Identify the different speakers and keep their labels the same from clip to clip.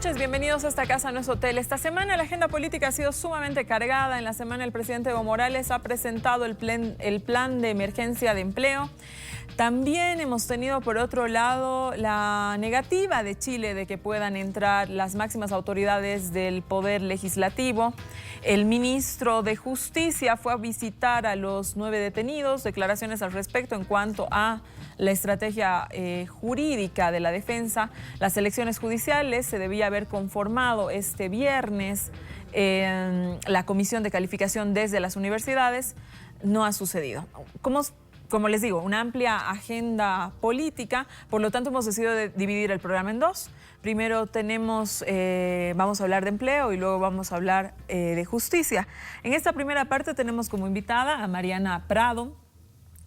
Speaker 1: noches, bienvenidos a esta casa, no es hotel. Esta semana la agenda política ha sido sumamente cargada. En la semana el presidente Evo Morales ha presentado el plan de emergencia de empleo. También hemos tenido, por otro lado, la negativa de Chile de que puedan entrar las máximas autoridades del Poder Legislativo. El ministro de Justicia fue a visitar a los 9 detenidos, declaraciones al respecto en cuanto a la estrategia jurídica de la defensa. Las elecciones judiciales se debía haber conformado este viernes la comisión de calificación desde las universidades. No ha sucedido. Como les digo, una amplia agenda política, por lo tanto hemos decidido dividir el programa en dos. Primero vamos a hablar de empleo y luego vamos a hablar de justicia. En esta primera parte tenemos como invitada a Mariana Prado.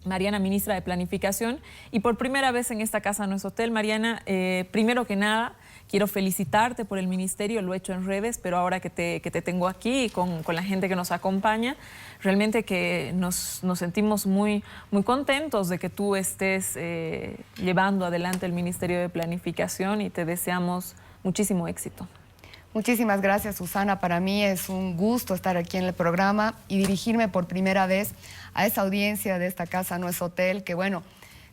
Speaker 1: Mariana, ministra de Planificación, y por primera vez en esta casa no es hotel. Mariana, primero que nada, quiero felicitarte por el ministerio, lo he hecho en redes, pero ahora que te tengo aquí con la gente que nos acompaña, realmente que nos sentimos muy contentos de que tú estés llevando adelante el Ministerio de Planificación y te deseamos muchísimo éxito.
Speaker 2: Muchísimas gracias, Susana. Para mí es un gusto estar aquí en el programa y dirigirme por primera vez a esa audiencia de esta casa no es hotel, que bueno,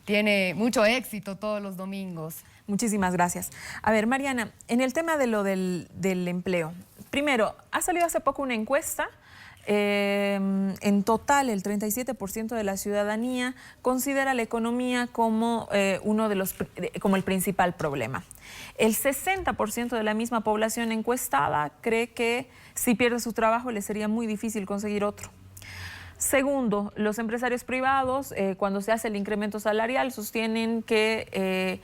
Speaker 2: tiene mucho éxito todos los domingos.
Speaker 1: Muchísimas gracias. A ver, Mariana, en el tema de lo del empleo, primero, ha salido hace poco una encuesta. En total, el 37% de la ciudadanía considera la economía como como el principal problema. El 60% de la misma población encuestada cree que si pierde su trabajo le sería muy difícil conseguir otro. Segundo, los empresarios privados, cuando se hace el incremento salarial, sostienen que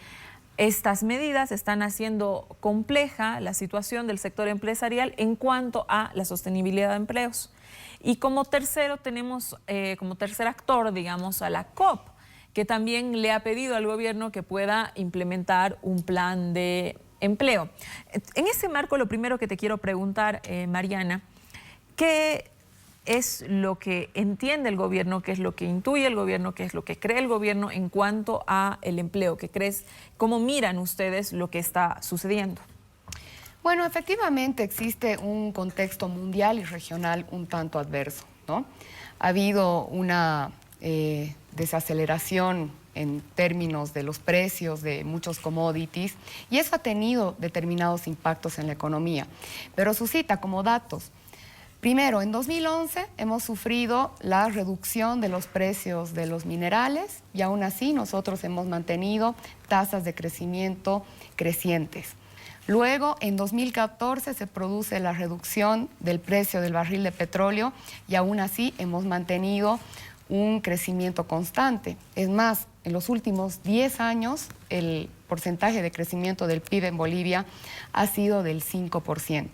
Speaker 1: estas medidas están haciendo compleja la situación del sector empresarial en cuanto a la sostenibilidad de empleos. Y como tercero tenemos, como tercer actor, digamos, a la COP, que también le ha pedido al gobierno que pueda implementar un plan de empleo. En ese marco, lo primero que te quiero preguntar, Mariana, ¿qué es lo que entiende el gobierno, qué es lo que intuye el gobierno, qué es lo que cree el gobierno en cuanto a el empleo? ¿Qué crees? ¿Cómo miran ustedes lo que está sucediendo?
Speaker 2: Bueno, efectivamente existe un contexto mundial y regional un tanto adverso, ¿no? Ha habido una desaceleración en términos de los precios de muchos commodities y eso ha tenido determinados impactos en la economía, pero suscita como datos. Primero, en 2011 hemos sufrido la reducción de los precios de los minerales y aún así nosotros hemos mantenido tasas de crecimiento crecientes. Luego, en 2014 se produce la reducción del precio del barril de petróleo y aún así hemos mantenido un crecimiento constante. Es más, en los últimos 10 años el porcentaje de crecimiento del PIB en Bolivia ha sido del 5%.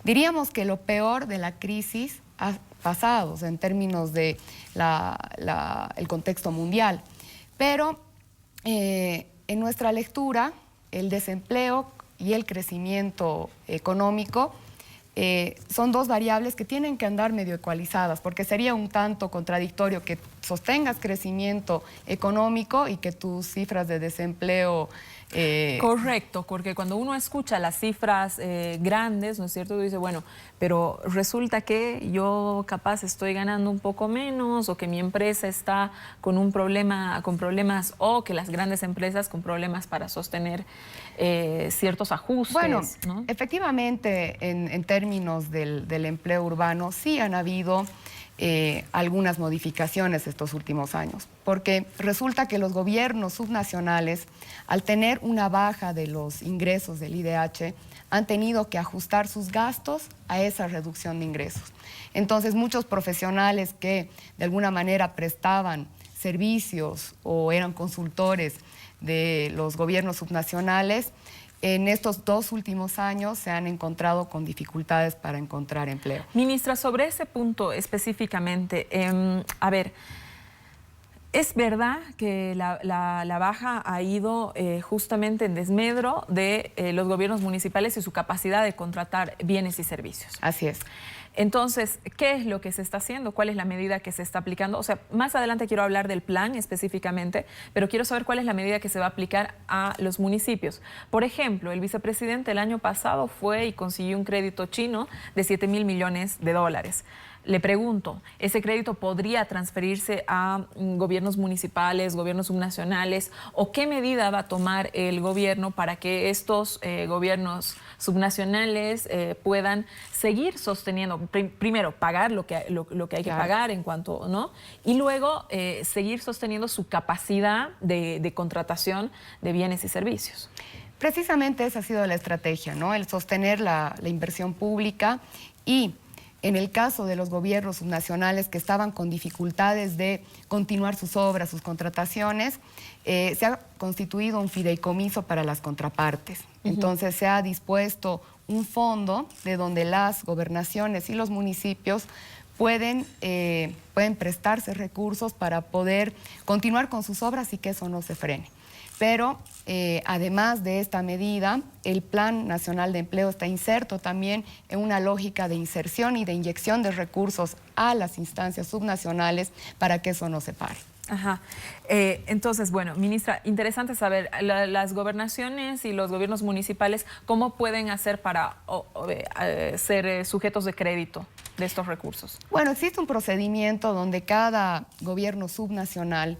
Speaker 2: Diríamos que lo peor de la crisis ha pasado, o sea, en términos de el contexto mundial. Pero en nuestra lectura, el desempleo y el crecimiento económico son dos variables que tienen que andar medio ecualizadas, porque sería un tanto contradictorio que sostengas crecimiento económico y que tus cifras de desempleo...
Speaker 1: Correcto, porque cuando uno escucha las cifras grandes, ¿no es cierto? Dice, bueno, pero resulta que yo capaz estoy ganando un poco menos o que mi empresa está con un problema, con problemas, o que las grandes empresas con problemas para sostener ciertos ajustes.
Speaker 2: Bueno,
Speaker 1: ¿no?
Speaker 2: Efectivamente, en términos del empleo urbano sí han habido algunas modificaciones estos últimos años, porque resulta que los gobiernos subnacionales, al tener una baja de los ingresos del IDH, han tenido que ajustar sus gastos a esa reducción de ingresos. Entonces, muchos profesionales que de alguna manera prestaban servicios o eran consultores de los gobiernos subnacionales, en estos 2 últimos años se han encontrado con dificultades para encontrar empleo.
Speaker 1: Ministra, sobre ese punto específicamente, a ver, Es verdad que la baja ha ido justamente en desmedro de los gobiernos municipales y su capacidad de contratar bienes y servicios.
Speaker 2: Así es.
Speaker 1: Entonces, ¿qué es lo que se está haciendo? ¿Cuál es la medida que se está aplicando? O sea, más adelante quiero hablar del plan específicamente, pero quiero saber cuál es la medida que se va a aplicar a los municipios. Por ejemplo, el vicepresidente el año pasado fue y consiguió un crédito chino de 7.000 millones de dólares. Le pregunto, ¿ese crédito podría transferirse a gobiernos municipales, gobiernos subnacionales? ¿O qué medida va a tomar el gobierno para que estos gobiernos subnacionales puedan seguir sosteniendo, primero, pagar lo que hay que pagar en cuanto, ¿no? Y luego seguir sosteniendo su capacidad de contratación de bienes y servicios?
Speaker 2: Precisamente esa ha sido la estrategia, ¿no? El sostener la inversión pública y en el caso de los gobiernos subnacionales que estaban con dificultades de continuar sus obras, sus contrataciones, se ha constituido un fideicomiso para las contrapartes. Entonces se ha dispuesto un fondo de donde las gobernaciones y los municipios pueden prestarse recursos para poder continuar con sus obras y que eso no se frene. Pero además de esta medida, el Plan Nacional de Empleo está inserto también en una lógica de inserción y de inyección de recursos a las instancias subnacionales para que eso no se pare.
Speaker 1: Ajá. Entonces, bueno, ministra, interesante saber las gobernaciones y los gobiernos municipales, ¿cómo pueden hacer para ser sujetos de crédito de estos recursos?
Speaker 2: Bueno, existe un procedimiento donde cada gobierno subnacional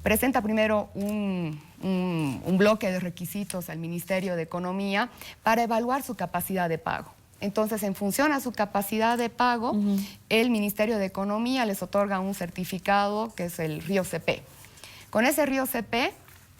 Speaker 2: presenta primero un bloque de requisitos al Ministerio de Economía para evaluar su capacidad de pago. Entonces, en función a su capacidad de pago, el Ministerio de Economía les otorga un certificado que es el RIO-CP. Con ese RIO-CP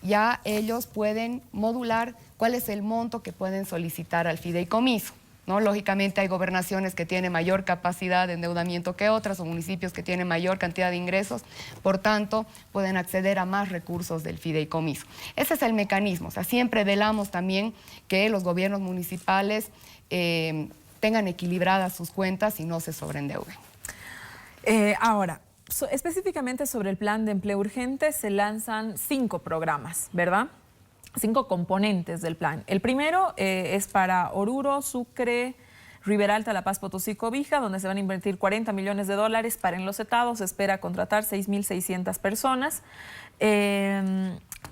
Speaker 2: ya ellos pueden modular cuál es el monto que pueden solicitar al fideicomiso, ¿no? Lógicamente hay gobernaciones que tienen mayor capacidad de endeudamiento que otras o municipios que tienen mayor cantidad de ingresos, por tanto pueden acceder a más recursos del fideicomiso. Ese es el mecanismo, o sea, siempre velamos también que los gobiernos municipales tengan equilibradas sus cuentas y no se sobreendeuden.
Speaker 1: Ahora, específicamente sobre el plan de empleo urgente se lanzan 5 programas, ¿verdad? 5 componentes del plan. El primero es para Oruro, Sucre, Rivera Alta, La Paz, Potosí, Cobija, donde se van a invertir 40 millones de dólares para enlosetados. Se espera contratar 6.600 personas.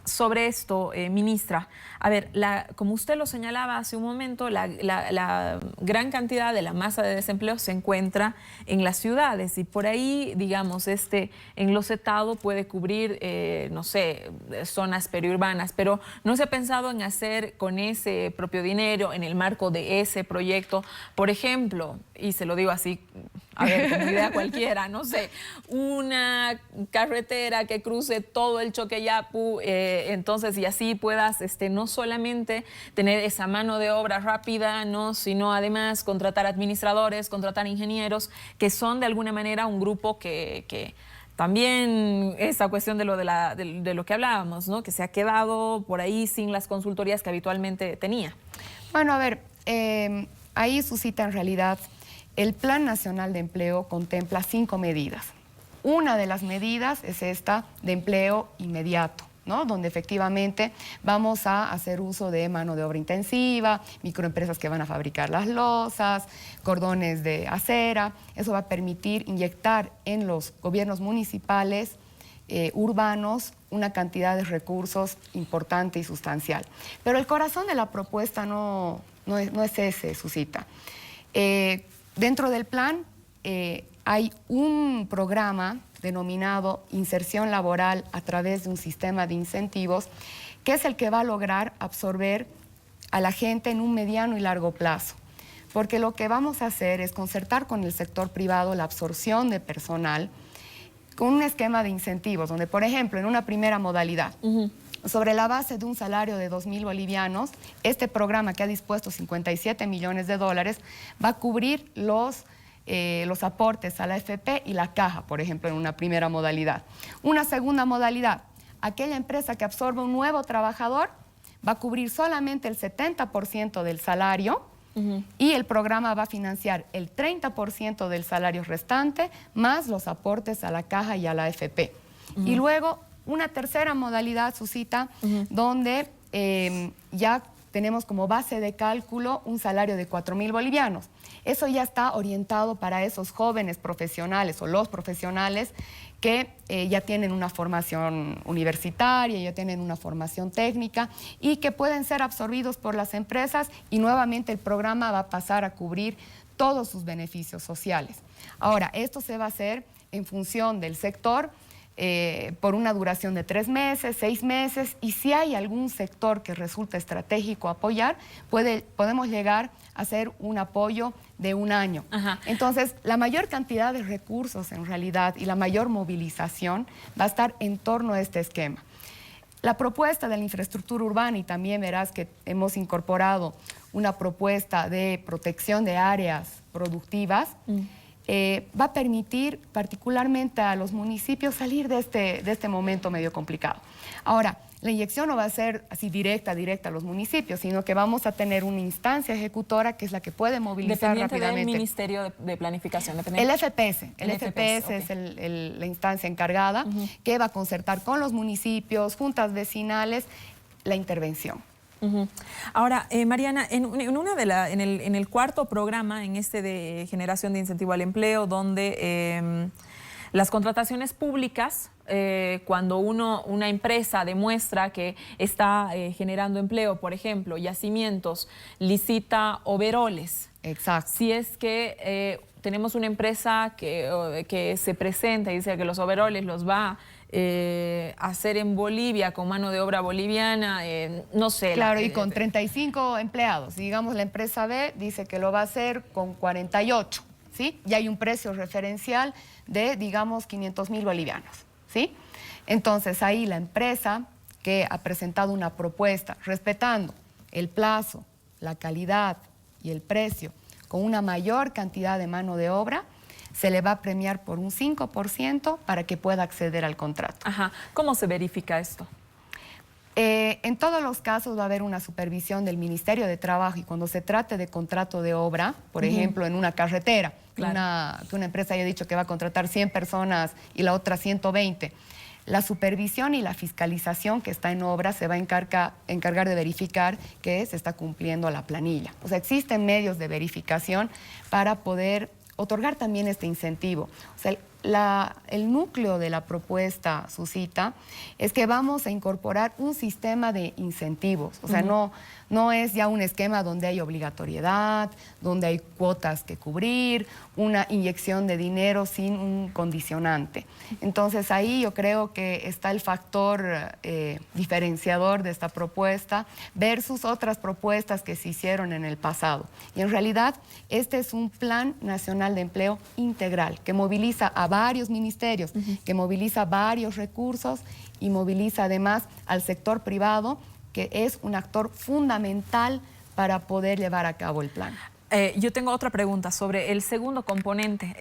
Speaker 1: Sobre esto, ministra, a ver, como usted lo señalaba hace un momento, la gran cantidad de la masa de desempleo se encuentra en las ciudades y por ahí, digamos, este enlosetado puede cubrir, no sé, zonas periurbanas, pero no se ha pensado en hacer con ese propio dinero, en el marco de ese proyecto, por ejemplo, y se lo digo así, a ver, como idea cualquiera, no sé, una carretera que cruce todo el Choqueyapu, entonces, y así puedas no solamente tener esa mano de obra rápida, ¿no?, sino además contratar administradores, contratar ingenieros, que son de alguna manera un grupo que también esa cuestión de lo que hablábamos, ¿no?, que se ha quedado por ahí sin las consultorías que habitualmente tenía.
Speaker 2: Bueno, a ver, ahí suscita en realidad. El Plan Nacional de Empleo contempla 5 medidas. Una de las medidas es esta de empleo inmediato, ¿no?, donde efectivamente vamos a hacer uso de mano de obra intensiva, microempresas que van a fabricar las losas, cordones de acera. Eso va a permitir inyectar en los gobiernos municipales urbanos una cantidad de recursos importante y sustancial. Pero el corazón de la propuesta no es ese, Susita. Dentro del plan hay un programa denominado Inserción Laboral a través de un sistema de incentivos, que es el que va a lograr absorber a la gente en un mediano y largo plazo. Porque lo que vamos a hacer es concertar con el sector privado la absorción de personal con un esquema de incentivos, donde, por ejemplo, en una primera modalidad, sobre la base de un salario de 2.000 bolivianos, este programa que ha dispuesto 57 millones de dólares va a cubrir los aportes a la AFP y la caja, por ejemplo, en una primera modalidad. Una segunda modalidad, aquella empresa que absorbe un nuevo trabajador va a cubrir solamente el 70% del salario y el programa va a financiar el 30% del salario restante más los aportes a la caja y a la AFP. Y luego una tercera modalidad, Susita, donde ya tenemos como base de cálculo un salario de 4.000 bolivianos. Eso ya está orientado para esos jóvenes profesionales o los profesionales que ya tienen una formación universitaria, ya tienen una formación técnica y que pueden ser absorbidos por las empresas y nuevamente el programa va a pasar a cubrir todos sus beneficios sociales. Ahora, esto se va a hacer en función del sector, por una duración de 3 meses, 6 meses, y si hay algún sector que resulta estratégico apoyar, podemos llegar a hacer un apoyo de 1 año. Ajá. Entonces, la mayor cantidad de recursos en realidad y la mayor movilización va a estar en torno a este esquema. La propuesta de la infraestructura urbana, y también verás que hemos incorporado una propuesta de protección de áreas productivas, va a permitir particularmente a los municipios salir de este momento medio complicado. Ahora, la inyección no va a ser así directa a los municipios, sino que vamos a tener una instancia ejecutora que es la que puede movilizar rápidamente.
Speaker 1: Dependiente del Ministerio de Planificación.
Speaker 2: El FPS. El FPS okay. Es la instancia encargada que va a concertar con los municipios, juntas vecinales, la intervención.
Speaker 1: Ahora, Mariana, en el cuarto programa, en este de generación de incentivo al empleo, donde las contrataciones públicas, cuando una empresa demuestra que está generando empleo, por ejemplo, yacimientos, licita overoles.
Speaker 2: Exacto.
Speaker 1: Si es que tenemos una empresa que se presenta y dice que los overoles los va hacer en Bolivia con mano de obra boliviana, no sé.
Speaker 2: Claro, y con 35 empleados. Digamos, la empresa B dice que lo va a hacer con 48, ¿sí? Y hay un precio referencial de, digamos, 500.000 bolivianos, ¿sí? Entonces, ahí la empresa que ha presentado una propuesta respetando el plazo, la calidad y el precio con una mayor cantidad de mano de obra, se le va a premiar por un 5% para que pueda acceder al contrato.
Speaker 1: Ajá. ¿Cómo se verifica esto?
Speaker 2: En todos los casos va a haber una supervisión del Ministerio de Trabajo y cuando se trate de contrato de obra, por ejemplo, en una carretera, claro, que una empresa haya dicho que va a contratar 100 personas y la otra 120, la supervisión y la fiscalización que está en obra se va a encargar de verificar que se está cumpliendo la planilla. O sea, existen medios de verificación para poder otorgar también este incentivo. O sea, el núcleo de la propuesta, Susita, es que vamos a incorporar un sistema de incentivos. O sea, no es ya un esquema donde hay obligatoriedad, donde hay cuotas que cubrir, una inyección de dinero sin un condicionante. Entonces, ahí yo creo que está el factor diferenciador de esta propuesta versus otras propuestas que se hicieron en el pasado. Y en realidad, este es un Plan Nacional de Empleo integral que moviliza a varios ministerios, que moviliza varios recursos y moviliza además al sector privado, que es un actor fundamental para poder llevar a cabo el plan.
Speaker 1: Yo tengo otra pregunta sobre el segundo componente.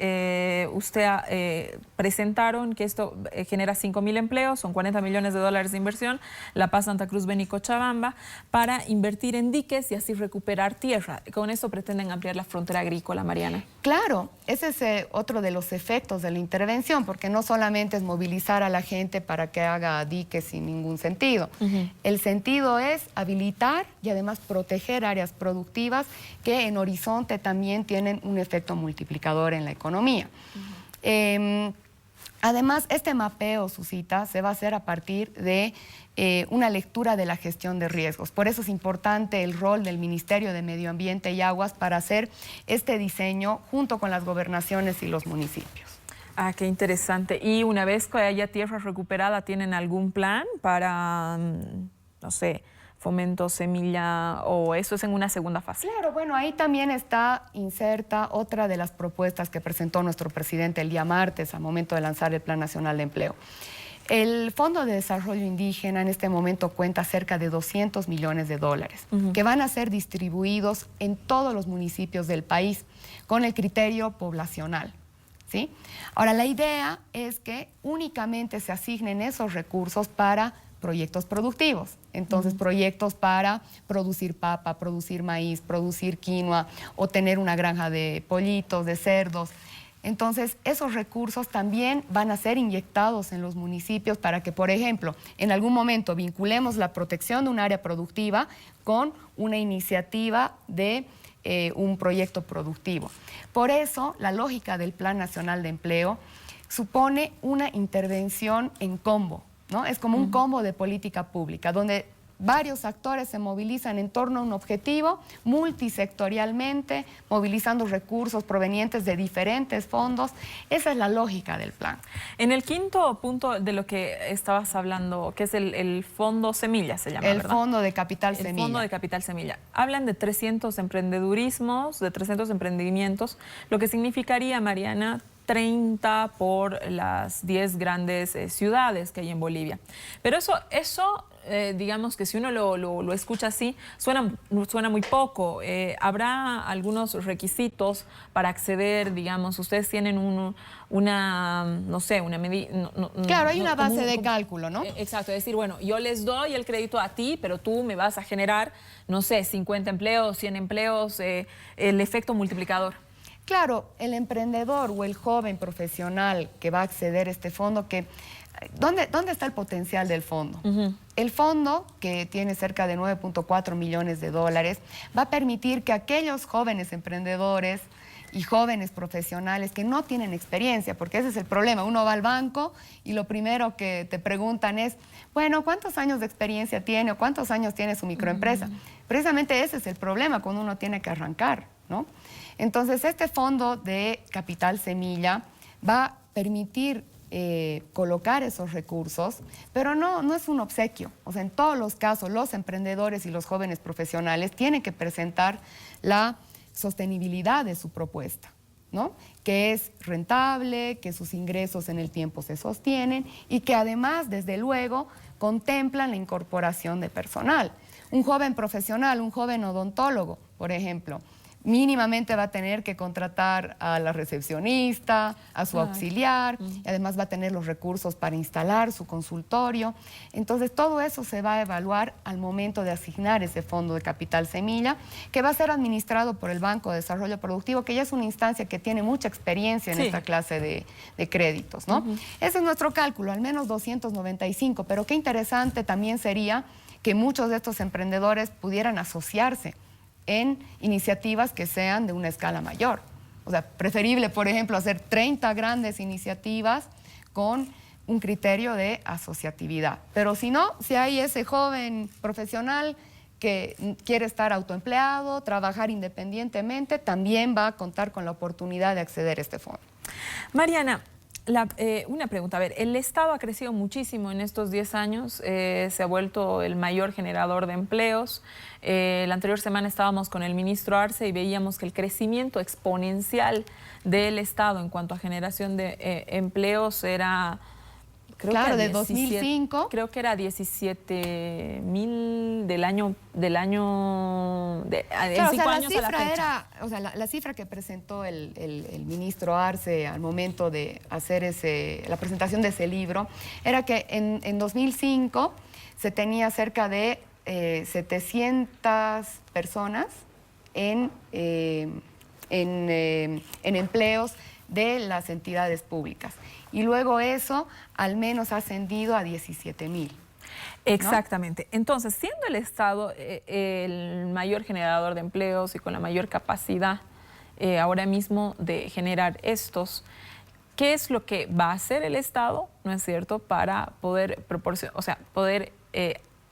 Speaker 1: Presentaron que esto genera 5.000 empleos, son 40 millones de dólares de inversión, La Paz, Santa Cruz, Beni, Cochabamba, para invertir en diques y así recuperar tierra. Con eso pretenden ampliar la frontera agrícola, Mariana.
Speaker 2: Claro, ese es otro de los efectos de la intervención, porque no solamente es movilizar a la gente para que haga diques sin ningún sentido. El sentido es habilitar y además proteger áreas productivas que en horizonte también tienen un efecto multiplicador en la economía. Además, este mapeo, Susita, se va a hacer a partir de una lectura de la gestión de riesgos. Por eso es importante el rol del Ministerio de Medio Ambiente y Aguas para hacer este diseño junto con las gobernaciones y los municipios.
Speaker 1: Ah, qué interesante. Y una vez que haya tierra recuperada, ¿tienen algún plan para, no sé, fomento, semilla, o eso es en una segunda fase?
Speaker 2: Claro, bueno, ahí también está inserta otra de las propuestas que presentó nuestro presidente el día martes al momento de lanzar el Plan Nacional de Empleo. El Fondo de Desarrollo Indígena en este momento cuenta cerca de 200 millones de dólares que van a ser distribuidos en todos los municipios del país con el criterio poblacional, ¿sí? Ahora, la idea es que únicamente se asignen esos recursos para proyectos productivos. Entonces, proyectos para producir papa, producir maíz, producir quinoa o tener una granja de pollitos, de cerdos. Entonces, esos recursos también van a ser inyectados en los municipios para que, por ejemplo, en algún momento vinculemos la protección de un área productiva con una iniciativa de un proyecto productivo. Por eso, la lógica del Plan Nacional de Empleo supone una intervención en combo, ¿no? Es como un combo de política pública, donde varios actores se movilizan en torno a un objetivo multisectorialmente, movilizando recursos provenientes de diferentes fondos. Esa es la lógica del plan.
Speaker 1: En el quinto punto de lo que estabas hablando, que es el Fondo Semilla, se llama,
Speaker 2: El
Speaker 1: ¿verdad?
Speaker 2: Fondo de Capital Semilla.
Speaker 1: El Fondo de Capital Semilla. Hablan de 300 emprendedurismos, de 300 emprendimientos, lo que significaría, Mariana, 30 por las 10 grandes ciudades que hay en Bolivia. Pero eso digamos que si uno lo escucha así, suena muy poco. ¿Habrá algunos requisitos para acceder? Digamos, ustedes tienen no sé, una medida...
Speaker 2: Claro, hay una base de cálculo, ¿no?
Speaker 1: Exacto, es decir, bueno, yo les doy el crédito a ti, pero tú me vas a generar, no sé, 50 empleos, 100 empleos, el efecto multiplicador.
Speaker 2: Claro, el emprendedor o el joven profesional que va a acceder a este fondo, ¿dónde está el potencial del fondo? El fondo, que tiene cerca de 9.4 millones de dólares, va a permitir que aquellos jóvenes emprendedores y jóvenes profesionales que no tienen experiencia, porque ese es el problema, uno va al banco y lo primero que te preguntan es, bueno, ¿cuántos años de experiencia tiene o cuántos años tiene su microempresa? Precisamente ese es el problema cuando uno tiene que arrancar, ¿no? Entonces, este fondo de Capital Semilla va a permitir colocar esos recursos, pero no es un obsequio. O sea, en todos los casos, los emprendedores y los jóvenes profesionales tienen que presentar la sostenibilidad de su propuesta, ¿no? Que es rentable, que sus ingresos en el tiempo se sostienen y que además, desde luego, contemplan la incorporación de personal. Un joven profesional, un joven odontólogo, por ejemplo, mínimamente va a tener que contratar a la recepcionista, a su auxiliar, y además va a tener los recursos para instalar su consultorio. Entonces, todo eso se va a evaluar al momento de asignar ese fondo de Capital Semilla, que va a ser administrado por el Banco de Desarrollo Productivo, que ya es una instancia que tiene mucha experiencia en esta clase de créditos, ¿no? Ese es nuestro cálculo, al menos 295, pero qué interesante también sería que muchos de estos emprendedores pudieran asociarse en iniciativas que sean de una escala mayor. O sea, preferible, por ejemplo, hacer 30 grandes iniciativas con un criterio de asociatividad. Pero si no, si hay ese joven profesional que quiere estar autoempleado, trabajar independientemente, también va a contar con la oportunidad de acceder a este fondo.
Speaker 1: Mariana, una pregunta. A ver, el Estado ha crecido muchísimo en estos 10 años, se ha vuelto el mayor generador de empleos. La anterior semana estábamos con el ministro Arce y veíamos que el crecimiento exponencial del Estado en cuanto a generación de empleos era...
Speaker 2: Claro, de 2005.
Speaker 1: Creo que era 17.000 del año claro, 5 años a la fecha.
Speaker 2: La cifra que presentó el ministro Arce al momento de hacer la presentación de ese libro era que en 2005 se tenía cerca de 700 personas en empleos de las entidades públicas. Y luego eso al menos ha ascendido a 17.000.
Speaker 1: Exactamente. ¿No? Entonces, siendo el Estado el mayor generador de empleos y con la mayor capacidad ahora mismo de generar estos, ¿qué es lo que va a hacer el Estado, no es cierto, para poder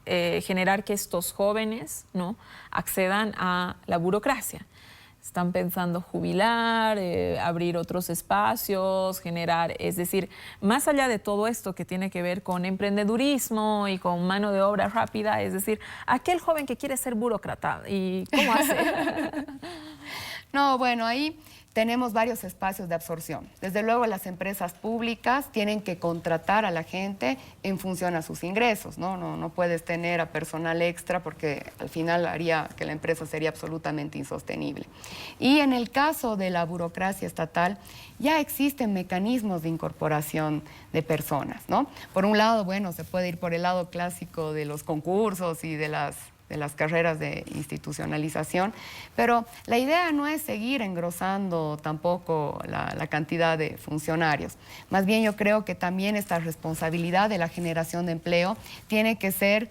Speaker 1: generar que estos jóvenes, ¿no?, accedan a la burocracia? Están pensando jubilar, abrir otros espacios, generar, es decir, más allá de todo esto que tiene que ver con emprendedurismo y con mano de obra rápida, es decir, aquel joven que quiere ser burócrata, ¿y cómo hace?
Speaker 2: No, bueno, ahí tenemos varios espacios de absorción. Desde luego, las empresas públicas tienen que contratar a la gente en función a sus ingresos, ¿no? No puedes tener a personal extra porque al final haría que la empresa sería absolutamente insostenible. Y en el caso de la burocracia estatal, ya existen mecanismos de incorporación de personas, ¿no? Por un lado, bueno, se puede ir por el lado clásico de los concursos y de las las carreras de institucionalización, pero la idea no es seguir engrosando tampoco la cantidad de funcionarios. Más bien yo creo que también esta responsabilidad de la generación de empleo tiene que ser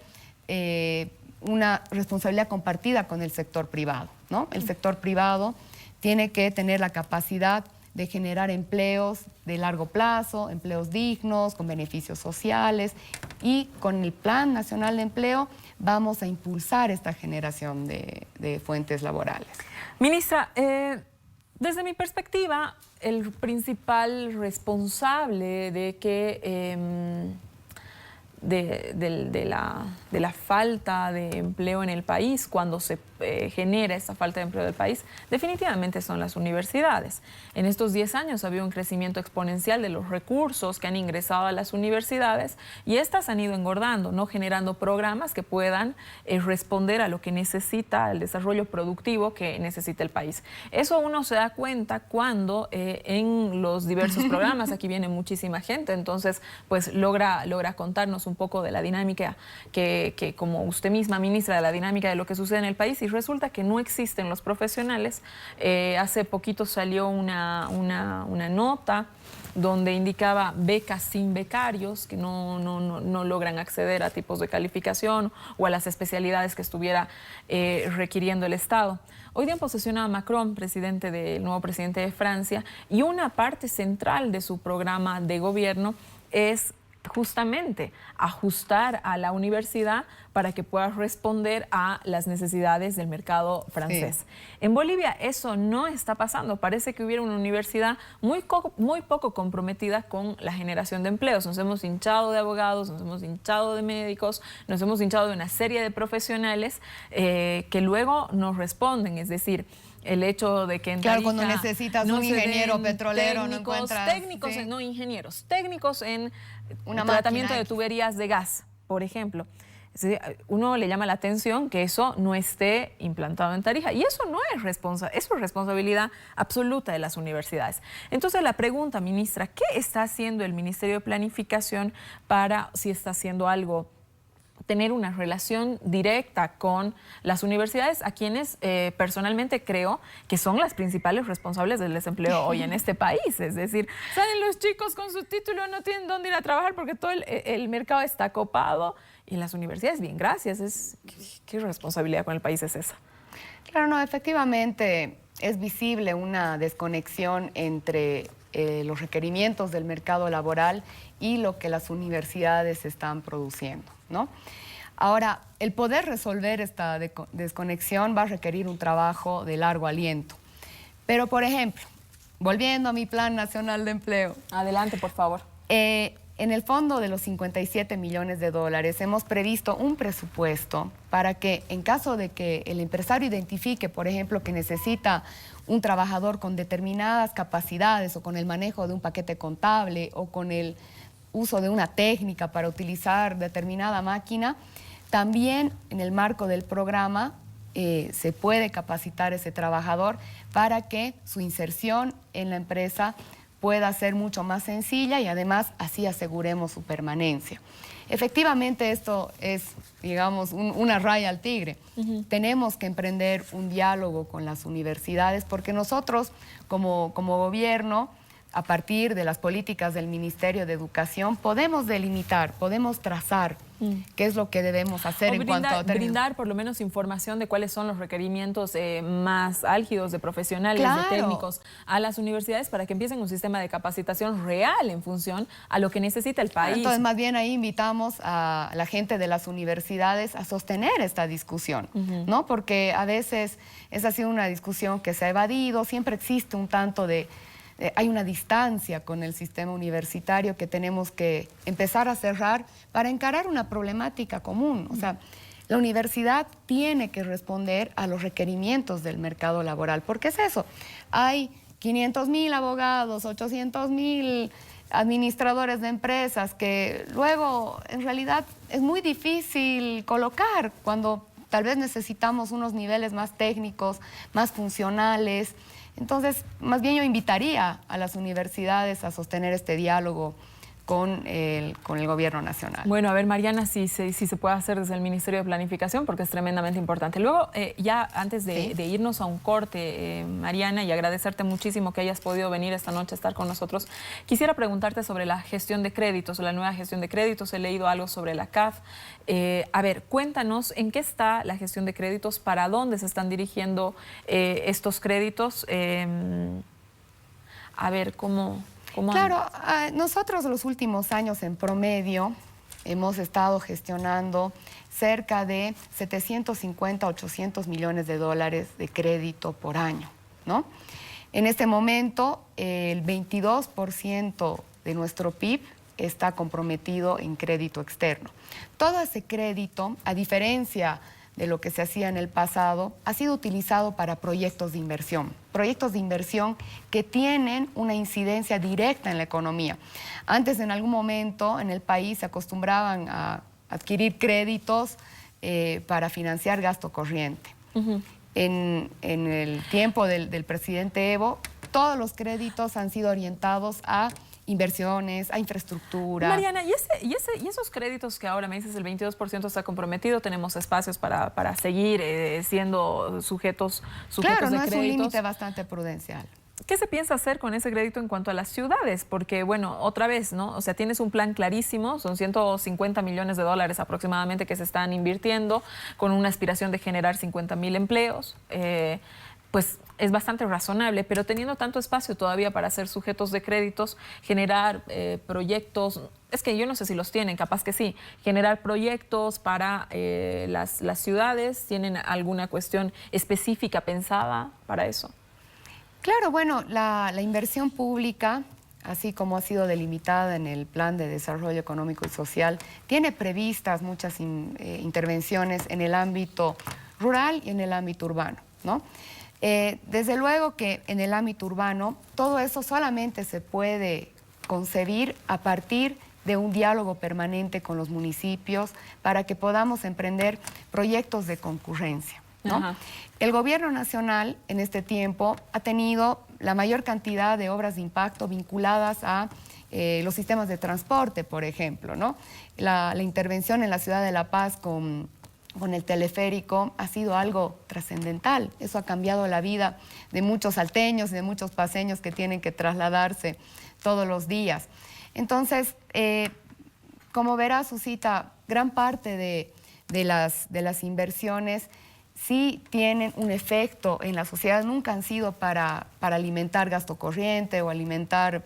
Speaker 2: una responsabilidad compartida con el sector privado, ¿no? El sector privado tiene que tener la capacidad de generar empleos de largo plazo, empleos dignos, con beneficios sociales, y con el Plan Nacional de Empleo vamos a impulsar esta generación de fuentes laborales.
Speaker 1: Ministra, desde mi perspectiva, el principal responsable de que de la falta de empleo en el país, cuando se genera esa falta de empleo del país, definitivamente son las universidades. En estos 10 años ha habido un crecimiento exponencial de los recursos que han ingresado a las universidades y estas han ido engordando, no generando programas que puedan responder a lo que necesita el desarrollo productivo que necesita el país. Eso uno se da cuenta cuando en los diversos programas, aquí viene muchísima gente, entonces pues logra contarnos un poco de la dinámica que como usted misma, ministra, de la dinámica de lo que sucede en el país, y resulta que no existen los profesionales. Hace poquito salió una nota donde indicaba becas sin becarios que no logran acceder a tipos de calificación o a las especialidades que estuviera requiriendo el Estado. Hoy día posesionó a Macron, el nuevo presidente de Francia, y una parte central de su programa de gobierno es justamente ajustar a la universidad para que pueda responder a las necesidades del mercado francés. Sí. En Bolivia eso no está pasando. Parece que hubiera una universidad muy poco comprometida con la generación de empleos. Nos hemos hinchado de abogados, nos hemos hinchado de médicos, nos hemos hinchado de una serie de profesionales que luego nos responden. Es decir, el hecho de que en
Speaker 2: Tarija, cuando necesitas un ingeniero petrolero no encuentras...
Speaker 1: Técnicos, ¿sí? No ingenieros, técnicos en tratamiento de tuberías de gas, por ejemplo. Uno le llama la atención que eso no esté implantado en Tarija y eso no es responsabilidad absoluta de las universidades. Entonces la pregunta, ministra, ¿qué está haciendo el Ministerio de Planificación para, si está haciendo algo, tener una relación directa con las universidades, a quienes personalmente creo que son las principales responsables del desempleo hoy en este país? Es decir, salen los chicos con su título, no tienen dónde ir a trabajar porque todo el mercado está copado. Y en las universidades, bien, gracias. ¿Qué responsabilidad con el país es esa?
Speaker 2: Claro, no, efectivamente es visible una desconexión entre los requerimientos del mercado laboral y lo que las universidades están produciendo, ¿no? Ahora, el poder resolver esta desconexión va a requerir un trabajo de largo aliento. Pero, por ejemplo, volviendo a mi Plan Nacional de Empleo.
Speaker 1: Adelante, por favor.
Speaker 2: En el fondo de los 57 millones de dólares hemos previsto un presupuesto para que en caso de que el empresario identifique, por ejemplo, que necesita un trabajador con determinadas capacidades o con el manejo de un paquete contable o con el uso de una técnica para utilizar determinada máquina, también en el marco del programa se puede capacitar ese trabajador para que su inserción en la empresa pueda ser mucho más sencilla y además así aseguremos su permanencia. Efectivamente esto es, digamos, una raya al tigre. Tenemos que emprender un diálogo con las universidades porque nosotros como gobierno, a partir de las políticas del Ministerio de Educación, podemos delimitar, podemos trazar qué es lo que debemos hacer en cuanto a...
Speaker 1: Brindar por lo menos información de cuáles son los requerimientos más álgidos de profesionales, claro, de técnicos a las universidades para que empiecen un sistema de capacitación real en función a lo que necesita el país.
Speaker 2: Entonces, más bien ahí invitamos a la gente de las universidades a sostener esta discusión, ¿no? Porque a veces esa ha sido una discusión que se ha evadido, siempre existe un tanto de... hay una distancia con el sistema universitario que tenemos que empezar a cerrar para encarar una problemática común. O sea, la universidad tiene que responder a los requerimientos del mercado laboral. ¿Por qué es eso? Hay 500.000 abogados, 800.000 administradores de empresas que luego en realidad es muy difícil colocar cuando tal vez necesitamos unos niveles más técnicos, más funcionales. Entonces, más bien yo invitaría a las universidades a sostener este diálogo con el gobierno nacional.
Speaker 1: Bueno, a ver, Mariana, si se puede hacer desde el Ministerio de Planificación, porque es tremendamente importante. Luego, ya antes de irnos a un corte, Mariana, y agradecerte muchísimo que hayas podido venir esta noche a estar con nosotros, quisiera preguntarte sobre la gestión de créditos, o la nueva gestión de créditos. He leído algo sobre la CAF. A ver, cuéntanos en qué está la gestión de créditos, para dónde se están dirigiendo estos créditos. A ver, ¿cómo
Speaker 2: Claro, nosotros los últimos años en promedio hemos estado gestionando cerca de 750 a 800 millones de dólares de crédito por año, ¿no? En este momento, el 22% de nuestro PIB está comprometido en crédito externo. Todo ese crédito, a diferencia de lo que se hacía en el pasado, ha sido utilizado para proyectos de inversión que tienen una incidencia directa en la economía. Antes, en algún momento, en el país se acostumbraban a adquirir créditos para financiar gasto corriente. En el tiempo del presidente Evo, todos los créditos han sido orientados a inversiones, a infraestructura.
Speaker 1: Mariana, ¿y esos créditos que ahora me dices el 22% está comprometido? Tenemos espacios para seguir siendo sujetos
Speaker 2: claro,
Speaker 1: de
Speaker 2: no
Speaker 1: créditos.
Speaker 2: Es un límite bastante prudencial.
Speaker 1: ¿Qué se piensa hacer con ese crédito en cuanto a las ciudades? Porque, bueno, otra vez, ¿no? O sea, tienes un plan clarísimo, son 150 millones de dólares aproximadamente que se están invirtiendo, con una aspiración de generar 50.000 empleos. Pues es bastante razonable, pero teniendo tanto espacio todavía para ser sujetos de créditos, generar proyectos, es que yo no sé si los tienen, capaz que sí, generar proyectos para las ciudades. ¿Tienen alguna cuestión específica pensada para eso?
Speaker 2: Claro, bueno, la inversión pública, así como ha sido delimitada en el Plan de Desarrollo Económico y Social, tiene previstas muchas intervenciones en el ámbito rural y en el ámbito urbano, ¿no? Desde luego que en el ámbito urbano todo eso solamente se puede concebir a partir de un diálogo permanente con los municipios para que podamos emprender proyectos de concurrencia, ¿no? El gobierno nacional en este tiempo ha tenido la mayor cantidad de obras de impacto vinculadas a los sistemas de transporte, por ejemplo, ¿no? La intervención en la ciudad de La Paz con el teleférico ha sido algo trascendental. Eso ha cambiado la vida de muchos salteños y de muchos paseños que tienen que trasladarse todos los días. Entonces, como verá Susita, gran parte de las inversiones sí tienen un efecto en la sociedad, nunca han sido para alimentar gasto corriente o alimentar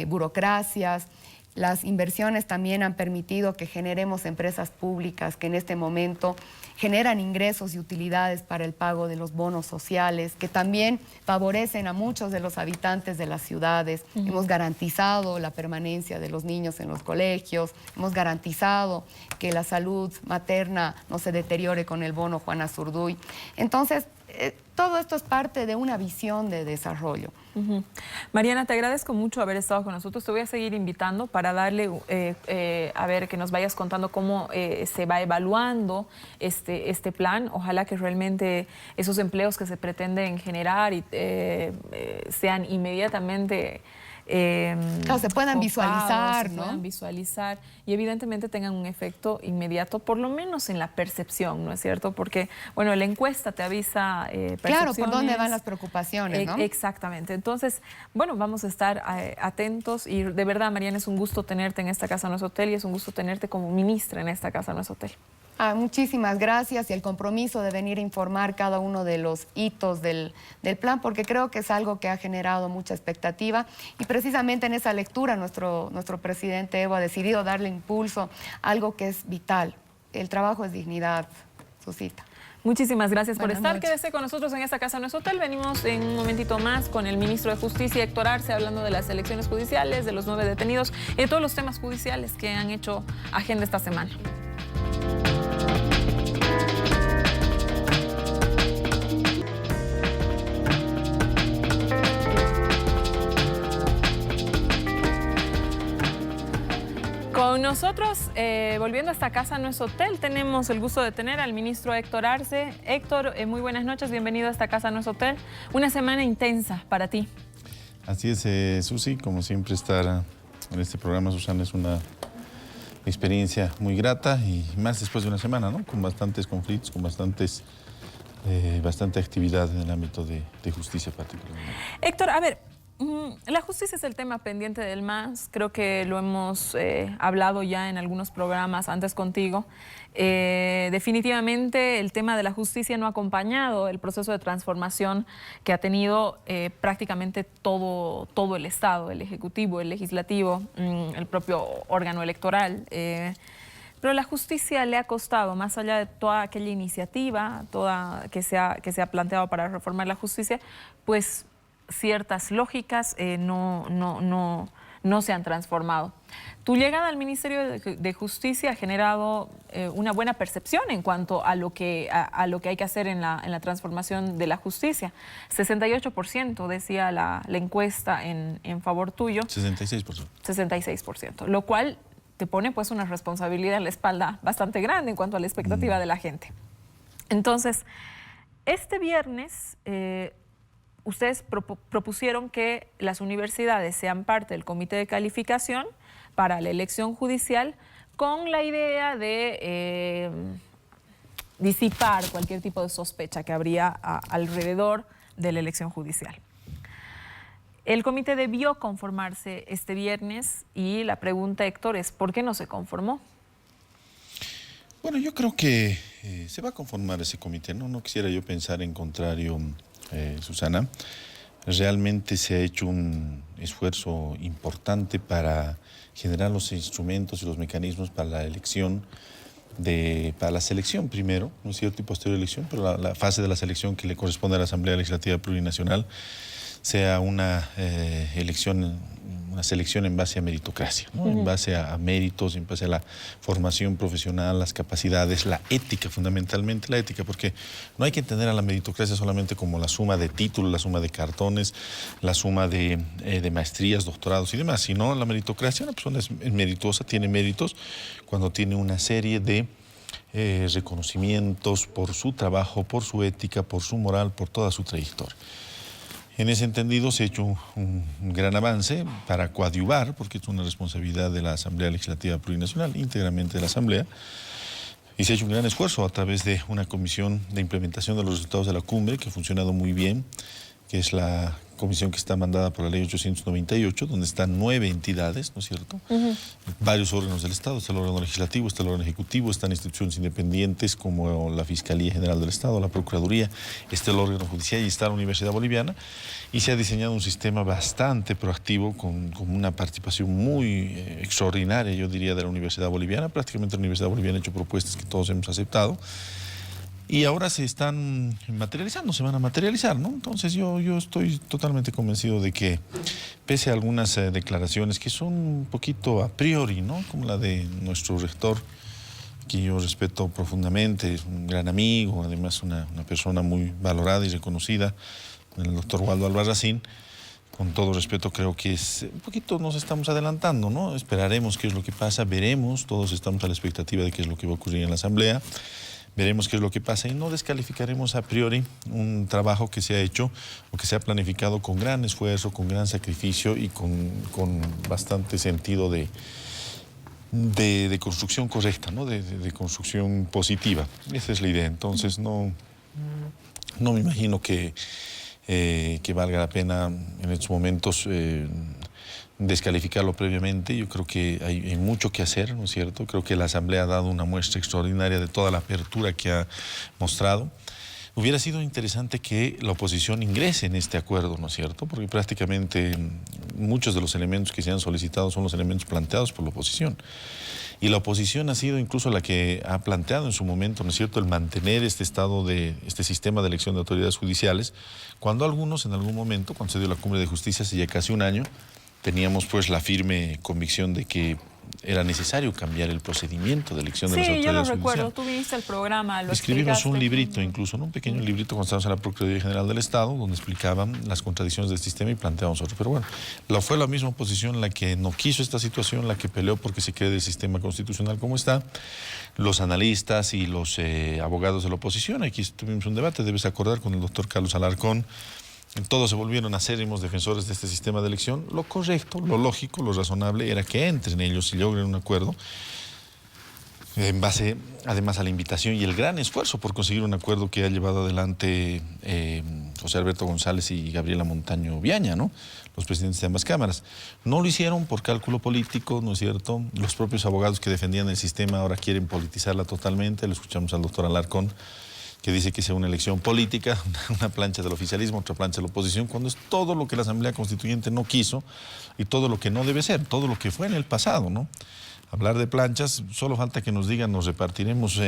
Speaker 2: burocracias. Las inversiones también han permitido que generemos empresas públicas que en este momento generan ingresos y utilidades para el pago de los bonos sociales, que también favorecen a muchos de los habitantes de las ciudades. Hemos garantizado la permanencia de los niños en los colegios, hemos garantizado que la salud materna no se deteriore con el bono Juana Zurduy. Entonces, todo esto es parte de una visión de desarrollo.
Speaker 1: Mariana, te agradezco mucho haber estado con nosotros. Te voy a seguir invitando para darle, a ver, que nos vayas contando cómo se va evaluando este plan. Ojalá que realmente esos empleos que se pretenden generar sean inmediatamente
Speaker 2: claro, se puedan visualizar, ¿no? Se puedan
Speaker 1: visualizar y evidentemente tengan un efecto inmediato, por lo menos en la percepción, ¿no es cierto? Porque, bueno, la encuesta te avisa percepciones.
Speaker 2: Claro, por dónde van las preocupaciones, ¿no?
Speaker 1: Exactamente. Entonces, bueno, vamos a estar atentos y de verdad, Mariana, es un gusto tenerte en esta Casa No es Hotel y es un gusto tenerte como ministra en esta Casa No es Hotel.
Speaker 2: Muchísimas gracias y el compromiso de venir a informar cada uno de los hitos del plan, porque creo que es algo que ha generado mucha expectativa y precisamente en esa lectura nuestro presidente Evo ha decidido darle impulso a algo que es vital. El trabajo es dignidad, Susita.
Speaker 1: Muchísimas gracias por estar.
Speaker 2: Noches.
Speaker 1: Quédese con nosotros en esta Casa No es Hotel. Venimos en un momentito más con el ministro de Justicia, Héctor Arce, hablando de las elecciones judiciales, de los 9 detenidos y de todos los temas judiciales que han hecho agenda esta semana. Con nosotros, volviendo a esta Casa No es Hotel, tenemos el gusto de tener al ministro Héctor Arce. Héctor, muy buenas noches, bienvenido a esta Casa No es Hotel. Una semana intensa para ti.
Speaker 3: Así es, Susi, como siempre estar en este programa, Susana. Es una experiencia muy grata y más después de una semana, ¿no? Con bastantes conflictos, con bastante actividad en el ámbito de justicia particularmente.
Speaker 1: Héctor, a ver, la justicia es el tema pendiente del MAS. Creo que lo hemos hablado ya en algunos programas antes contigo. Definitivamente el tema de la justicia no ha acompañado el proceso de transformación que ha tenido prácticamente todo el Estado, el Ejecutivo, el Legislativo, el propio órgano electoral. Pero la justicia le ha costado, más allá de toda aquella iniciativa que se ha planteado para reformar la justicia, pues ciertas lógicas no se han transformado. Tu llegada al Ministerio de Justicia ha generado una buena percepción en cuanto a lo que hay que hacer en la transformación de la justicia. 68% decía la encuesta en favor tuyo.
Speaker 3: 66%.
Speaker 1: 66%, lo cual te pone pues una responsabilidad en la espalda bastante grande en cuanto a la expectativa de la gente. Entonces, este viernes ustedes propusieron que las universidades sean parte del comité de calificación para la elección judicial con la idea de disipar cualquier tipo de sospecha que habría alrededor de la elección judicial. El comité debió conformarse este viernes y la pregunta, Héctor, es ¿por qué no se conformó?
Speaker 3: Bueno, yo creo que se va a conformar ese comité, ¿no? No quisiera yo pensar en contrario, Susana. Realmente se ha hecho un esfuerzo importante para generar los instrumentos y los mecanismos para la elección, para la selección primero, ¿no es cierto?, y posterior elección, pero la fase de la selección que le corresponde a la Asamblea Legislativa Plurinacional sea una selección en base a meritocracia, ¿no? En base a méritos, en base a la formación profesional, las capacidades, la ética, fundamentalmente la ética, porque no hay que entender a la meritocracia solamente como la suma de títulos, la suma de cartones, la suma de maestrías, doctorados y demás, sino la meritocracia, una persona es meritosa, tiene méritos cuando tiene una serie de reconocimientos por su trabajo, por su ética, por su moral, por toda su trayectoria. En ese entendido se ha hecho un gran avance para coadyuvar, porque es una responsabilidad de la Asamblea Legislativa Plurinacional, íntegramente de la Asamblea, y se ha hecho un gran esfuerzo a través de una comisión de implementación de los resultados de la cumbre que ha funcionado muy bien, que es la comisión que está mandada por la ley 898, donde están 9 entidades, ¿no es cierto? Varios órganos del Estado, está el órgano legislativo, está el órgano ejecutivo, están instituciones independientes como la Fiscalía General del Estado, la Procuraduría, está el órgano judicial y está la Universidad Boliviana, y se ha diseñado un sistema bastante proactivo con una participación muy extraordinaria, yo diría, de la Universidad Boliviana. Prácticamente la Universidad Boliviana ha hecho propuestas que todos hemos aceptado. Y ahora se están materializando, se van a materializar, ¿no? Entonces yo estoy totalmente convencido de que, pese a algunas declaraciones que son un poquito a priori, ¿no?, como la de nuestro rector, que yo respeto profundamente, es un gran amigo, además una persona muy valorada y reconocida, el doctor Waldo Albarracín, con todo respeto, creo que un poquito nos estamos adelantando, ¿no? Esperaremos qué es lo que pasa, veremos, todos estamos a la expectativa de qué es lo que va a ocurrir en la Asamblea. Veremos qué es lo que pasa y no descalificaremos a priori un trabajo que se ha hecho o que se ha planificado con gran esfuerzo, con gran sacrificio y con bastante sentido de construcción correcta, ¿no? De construcción positiva. Esa es la idea. Entonces no me imagino que valga la pena en estos momentos descalificarlo previamente. Yo creo que hay mucho que hacer, ¿no es cierto? Creo que la Asamblea ha dado una muestra extraordinaria de toda la apertura que ha mostrado. Hubiera sido interesante que la oposición ingrese en este acuerdo, ¿no es cierto? Porque prácticamente muchos de los elementos que se han solicitado son los elementos planteados por la oposición. Y la oposición ha sido incluso la que ha planteado en su momento, ¿no es cierto?, el mantener este sistema de elección de autoridades judiciales, cuando algunos en algún momento, cuando se dio la Cumbre de Justicia hace ya casi un año, teníamos pues la firme convicción de que era necesario cambiar el procedimiento de elección de las autoridades judiciales. Sí, yo lo recuerdo,
Speaker 1: tú viniste al programa, lo
Speaker 3: escribimos
Speaker 1: explicaste.
Speaker 3: Un librito incluso, ¿no?, un pequeño librito cuando estábamos en la Procuraduría General del Estado, donde explicaban las contradicciones del sistema y planteábamos otro. Pero bueno, fue la misma oposición la que no quiso esta situación, la que peleó porque se quede el sistema constitucional como está. Los analistas y los abogados de la oposición, aquí tuvimos un debate, debes acordar, con el doctor Carlos Alarcón, todos se volvieron acérrimos defensores de este sistema de elección. Lo correcto, lo lógico, lo razonable era que entren ellos y logren un acuerdo en base además a la invitación y el gran esfuerzo por conseguir un acuerdo que ha llevado adelante José Alberto González y Gabriela Montaño Viaña, ¿no? Los presidentes de ambas cámaras. No lo hicieron por cálculo político, ¿no es cierto? Los propios abogados que defendían el sistema ahora quieren politizarla totalmente. Lo escuchamos al doctor Alarcón, que dice que sea una elección política, una plancha del oficialismo, otra plancha de la oposición, cuando es todo lo que la Asamblea Constituyente no quiso y todo lo que no debe ser, todo lo que fue en el pasado, ¿no? Hablar de planchas, solo falta que nos digan, nos repartiremos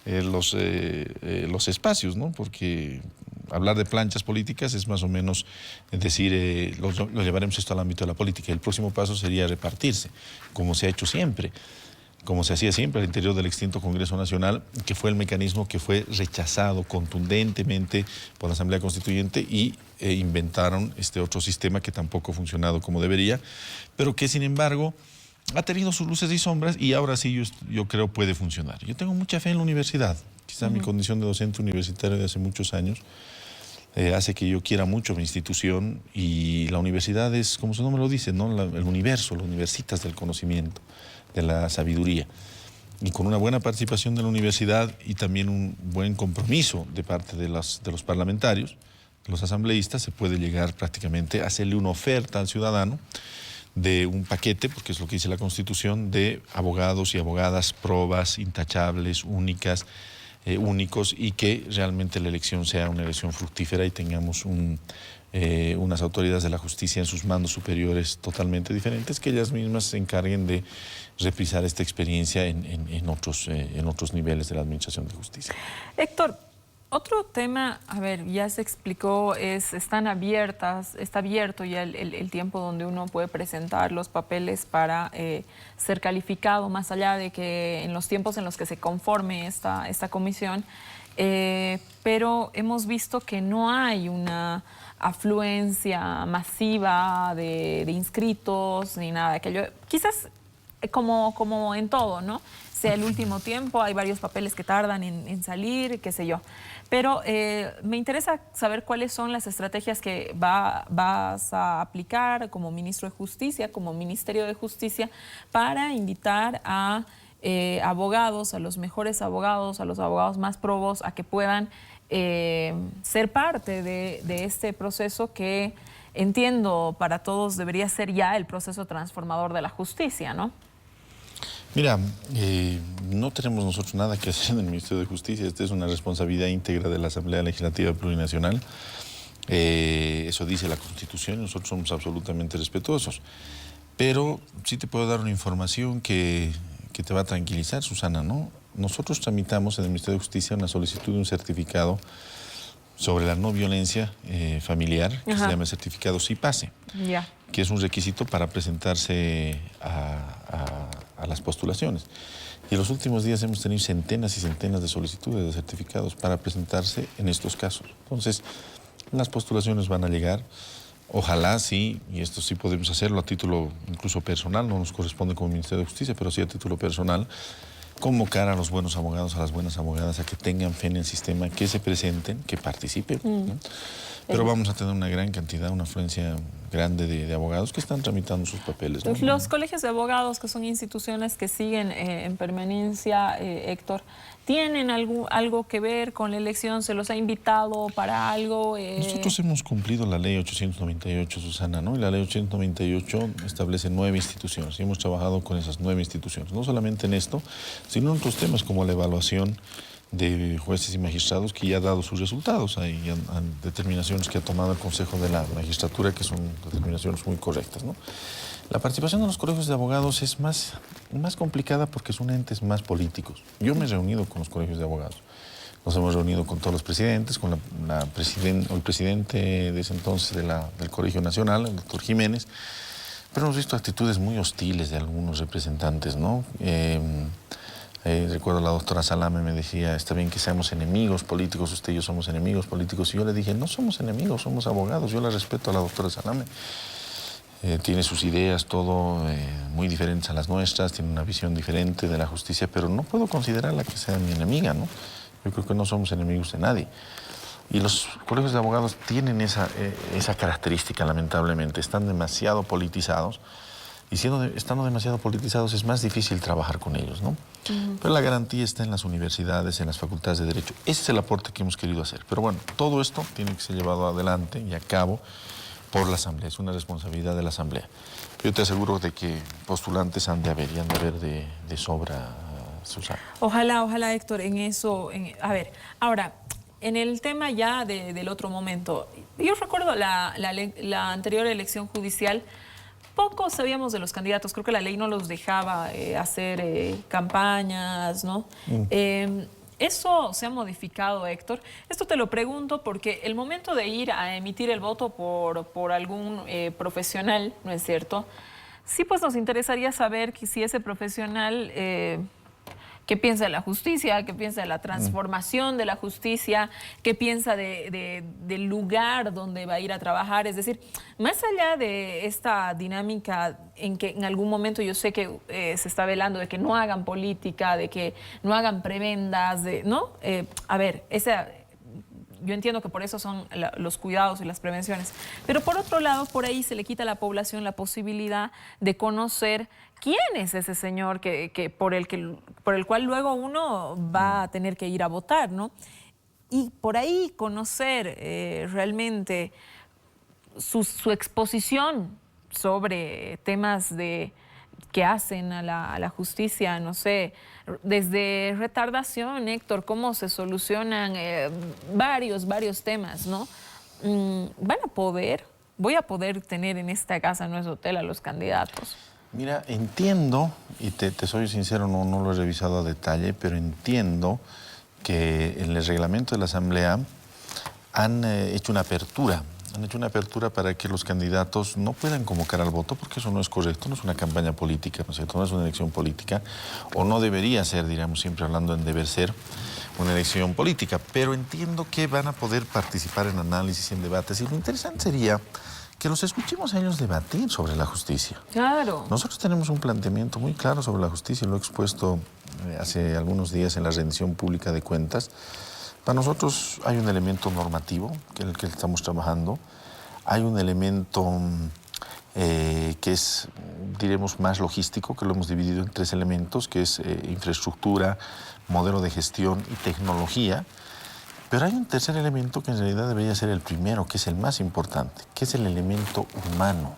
Speaker 3: los espacios, ¿no? Porque hablar de planchas políticas es más o menos decir, lo llevaremos esto al ámbito de la política. El próximo paso sería repartirse, como se ha hecho siempre, como se hacía siempre al interior del extinto Congreso Nacional, que fue el mecanismo que fue rechazado contundentemente por la Asamblea Constituyente y inventaron este otro sistema que tampoco ha funcionado como debería, pero que sin embargo ha tenido sus luces y sombras y ahora sí yo creo puede funcionar. Yo tengo mucha fe en la universidad. Quizá mi condición de docente universitario de hace muchos años hace que yo quiera mucho mi institución, y la universidad es, como su nombre lo dice, ¿no? El universo, las universitas del conocimiento, de la sabiduría. Y con una buena participación de la universidad y también un buen compromiso de parte de los parlamentarios, de los asambleístas, se puede llegar prácticamente a hacerle una oferta al ciudadano de un paquete, porque es lo que dice la Constitución, de abogados y abogadas probas, intachables, únicos, y que realmente la elección sea una elección fructífera y tengamos unas autoridades de la justicia en sus mandos superiores totalmente diferentes, que ellas mismas se encarguen de reprisar esta experiencia en otros niveles de la administración de justicia.
Speaker 1: Héctor, otro tema, a ver, ya se explicó, está abierto ya el tiempo donde uno puede presentar los papeles para ser calificado, más allá de que en los tiempos en los que se conforme esta comisión, pero hemos visto que no hay una afluencia masiva de inscritos ni nada de aquello. Quizás como en todo, ¿no? Sea el último tiempo, hay varios papeles que tardan en salir, qué sé yo. Pero me interesa saber cuáles son las estrategias que vas a aplicar como ministro de Justicia, como Ministerio de Justicia, para invitar a abogados, a los mejores abogados, a los abogados más probos, a que puedan ser parte de este proceso que entiendo para todos debería ser ya el proceso transformador de la justicia, ¿no?
Speaker 3: Mira, no tenemos nosotros nada que hacer en el Ministerio de Justicia. Esta es una responsabilidad íntegra de la Asamblea Legislativa Plurinacional. Eso dice la Constitución y nosotros somos absolutamente respetuosos. Pero sí te puedo dar una información que te va a tranquilizar, Susana, ¿no? Nosotros tramitamos en el Ministerio de Justicia una solicitud de un certificado sobre la no violencia familiar, que se llama el certificado SIPASE, que es un requisito para presentarse a las postulaciones. Y en los últimos días hemos tenido centenas y centenas de solicitudes de certificados para presentarse en estos casos. Entonces, las postulaciones van a llegar. Ojalá sí, y esto sí podemos hacerlo a título incluso personal, no nos corresponde como Ministerio de Justicia, pero sí a título personal, convocar a los buenos abogados, a las buenas abogadas, a que tengan fe en el sistema, que se presenten, que participen, ¿no? Pero vamos a tener una gran cantidad, una afluencia grande de abogados que están tramitando sus papeles, ¿no?
Speaker 1: Los colegios de abogados, que son instituciones que siguen en permanencia, Héctor, ¿tienen algo que ver con la elección? ¿Se los ha invitado para algo?
Speaker 3: Nosotros hemos cumplido la ley 898, Susana, ¿no? Y la ley 898 establece 9 instituciones y hemos trabajado con esas 9 instituciones, no solamente en esto, sino en otros temas como la evaluación de jueces y magistrados, que ya ha dado sus resultados. Hay determinaciones que ha tomado el Consejo de la Magistratura que son determinaciones muy correctas, ¿no? La participación de los colegios de abogados es más complicada porque son entes más políticos. Yo me he reunido con los colegios de abogados. Nos hemos reunido con todos los presidentes, con el presidente de ese entonces del Colegio Nacional, el doctor Jiménez, pero hemos visto actitudes muy hostiles de algunos representantes, ¿no? Recuerdo la doctora Salame me decía, está bien que seamos enemigos políticos, usted y yo somos enemigos políticos, y yo le dije, no somos enemigos, somos abogados. Yo la respeto a la doctora Salame. Tiene sus ideas, todo muy diferentes a las nuestras, tiene una visión diferente de la justicia, pero no puedo considerarla que sea mi enemiga, ¿no? Yo creo que no somos enemigos de nadie. Y los colegios de abogados tienen esa característica, lamentablemente. Están demasiado politizados. Y estando demasiado politizados es más difícil trabajar con ellos, ¿no? Pero la garantía está en las universidades, en las facultades de Derecho. Ese es el aporte que hemos querido hacer. Pero bueno, todo esto tiene que ser llevado adelante y a cabo por la Asamblea. Es una responsabilidad de la Asamblea. Yo te aseguro de que postulantes han de haber de sobra, Susana.
Speaker 1: Ojalá, Héctor, en eso... a ver, ahora, en el tema ya del otro momento, yo recuerdo la anterior elección judicial. Poco sabíamos de los candidatos, creo que la ley no los dejaba hacer campañas, ¿no? ¿Eso se ha modificado, Héctor? Esto te lo pregunto porque el momento de ir a emitir el voto por algún profesional, ¿no es cierto? Sí, pues nos interesaría saber que si ese profesional... ¿qué piensa de la justicia? ¿Qué piensa de la transformación de la justicia? ¿Qué piensa del lugar donde va a ir a trabajar? Es decir, más allá de esta dinámica en que en algún momento yo sé que se está velando de que no hagan política, de que no hagan prebendas, ¿no? A ver, yo entiendo que por eso son los cuidados y las prevenciones. Pero por otro lado, por ahí se le quita a la población la posibilidad de conocer quién es ese señor por el cual luego uno va a tener que ir a votar, ¿no? Y por ahí conocer realmente su exposición sobre temas que hacen a la justicia, no sé, desde retardación, Héctor, cómo se solucionan varios temas, ¿no? Voy a poder tener en esta casa, no es hotel, a los candidatos.
Speaker 3: Mira, entiendo, y te soy sincero, no lo he revisado a detalle, pero entiendo que en el reglamento de la Asamblea han hecho una apertura. Han hecho una apertura para que los candidatos no puedan convocar al voto, porque eso no es correcto, no es una campaña política, ¿no es cierto? No es una elección política, o no debería ser, diríamos, siempre hablando en deber ser, una elección política. Pero entiendo que van a poder participar en análisis, en debates, y lo interesante sería que los escuchemos a ellos debatir sobre la justicia.
Speaker 1: Claro.
Speaker 3: Nosotros tenemos un planteamiento muy claro sobre la justicia, lo he expuesto hace algunos días en la rendición pública de cuentas. Para nosotros hay un elemento normativo, que es el que estamos trabajando. Hay un elemento que es, diremos, más logístico, que lo hemos dividido en 3 elementos, que es infraestructura, modelo de gestión y tecnología. Pero hay un tercer elemento que en realidad debería ser el primero, que es el más importante, que es el elemento humano.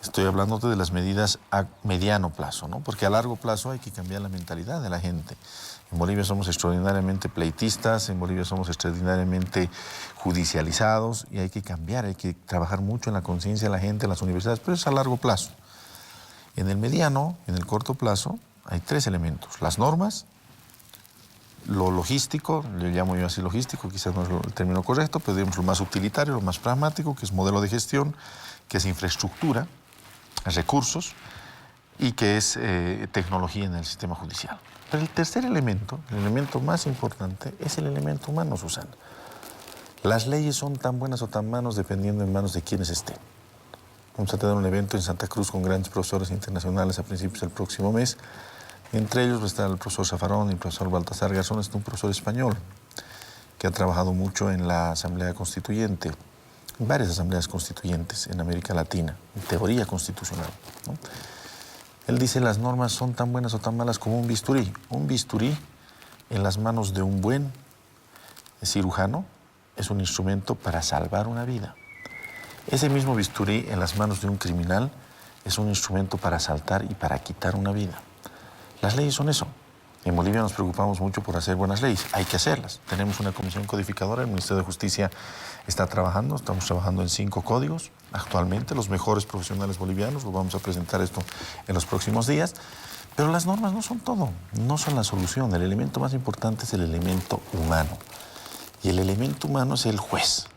Speaker 3: Estoy hablando de las medidas a mediano plazo, ¿no? Porque a largo plazo hay que cambiar la mentalidad de la gente. En Bolivia somos extraordinariamente pleitistas, en Bolivia somos extraordinariamente judicializados y hay que cambiar, hay que trabajar mucho en la conciencia de la gente, en las universidades, pero es a largo plazo. En el mediano, en el corto plazo, hay 3 elementos. Las normas, lo logístico, le llamo yo así logístico, quizás no es el término correcto, pero digamos lo más utilitario, lo más pragmático, que es modelo de gestión, que es infraestructura, recursos y que es tecnología en el sistema judicial. Pero el tercer elemento, el elemento más importante, es el elemento humano, Susana. Las leyes son tan buenas o tan malas dependiendo en manos de quienes estén. Vamos a tener un evento en Santa Cruz con grandes profesores internacionales a principios del próximo mes. Entre ellos va a estar el profesor Zafarón y el profesor Baltasar Garzón, es un profesor español que ha trabajado mucho en la Asamblea Constituyente, en varias asambleas constituyentes en América Latina, en teoría constitucional, ¿no? Él dice las normas son tan buenas o tan malas como un bisturí. Un bisturí en las manos de un buen cirujano es un instrumento para salvar una vida. Ese mismo bisturí en las manos de un criminal es un instrumento para asaltar y para quitar una vida. Las leyes son eso. En Bolivia nos preocupamos mucho por hacer buenas leyes. Hay que hacerlas. Tenemos una comisión codificadora, el Ministerio de Justicia está trabajando, estamos trabajando en 5 códigos actualmente, los mejores profesionales bolivianos, lo vamos a presentar esto en los próximos días. Pero las normas no son todo, no son la solución. El elemento más importante es el elemento humano. Y el elemento humano es el juez.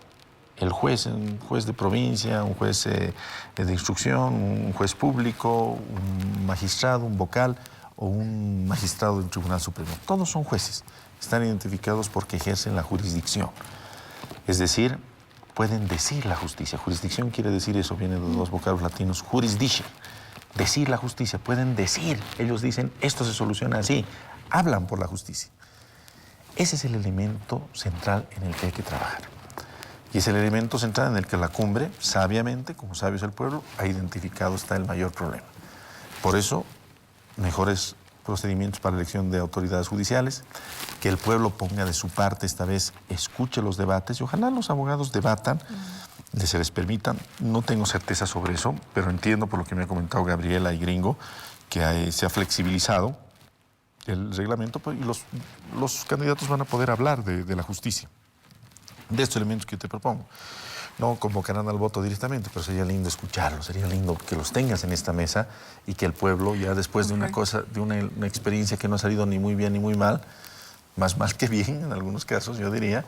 Speaker 3: El juez, un juez de provincia, un juez de instrucción, un juez público, un magistrado, un vocal o un magistrado del Tribunal Supremo. Todos son jueces. Están identificados porque ejercen la jurisdicción. Es decir, pueden decir la justicia. Jurisdicción quiere decir eso, viene de los 2 vocablos latinos, jurisdiction. Decir la justicia, pueden decir. Ellos dicen, esto se soluciona así. Hablan por la justicia. Ese es el elemento central en el que hay que trabajar. Y es el elemento central en el que la cumbre, sabiamente, como sabio es el pueblo, ha identificado está el mayor problema. Por eso, mejores procedimientos para la elección de autoridades judiciales, que el pueblo ponga de su parte esta vez, escuche los debates y ojalá los abogados debatan, se les permitan. No tengo certeza sobre eso, pero entiendo por lo que me ha comentado Gabriela y Gringo, que se ha flexibilizado el reglamento y los candidatos van a poder hablar de la justicia, de estos elementos que te propongo. No convocarán al voto directamente, pero sería lindo escucharlos, sería lindo que los tengas en esta mesa y que el pueblo, ya después de una cosa, de una experiencia que no ha salido ni muy bien ni muy mal, más mal que bien en algunos casos, yo diría,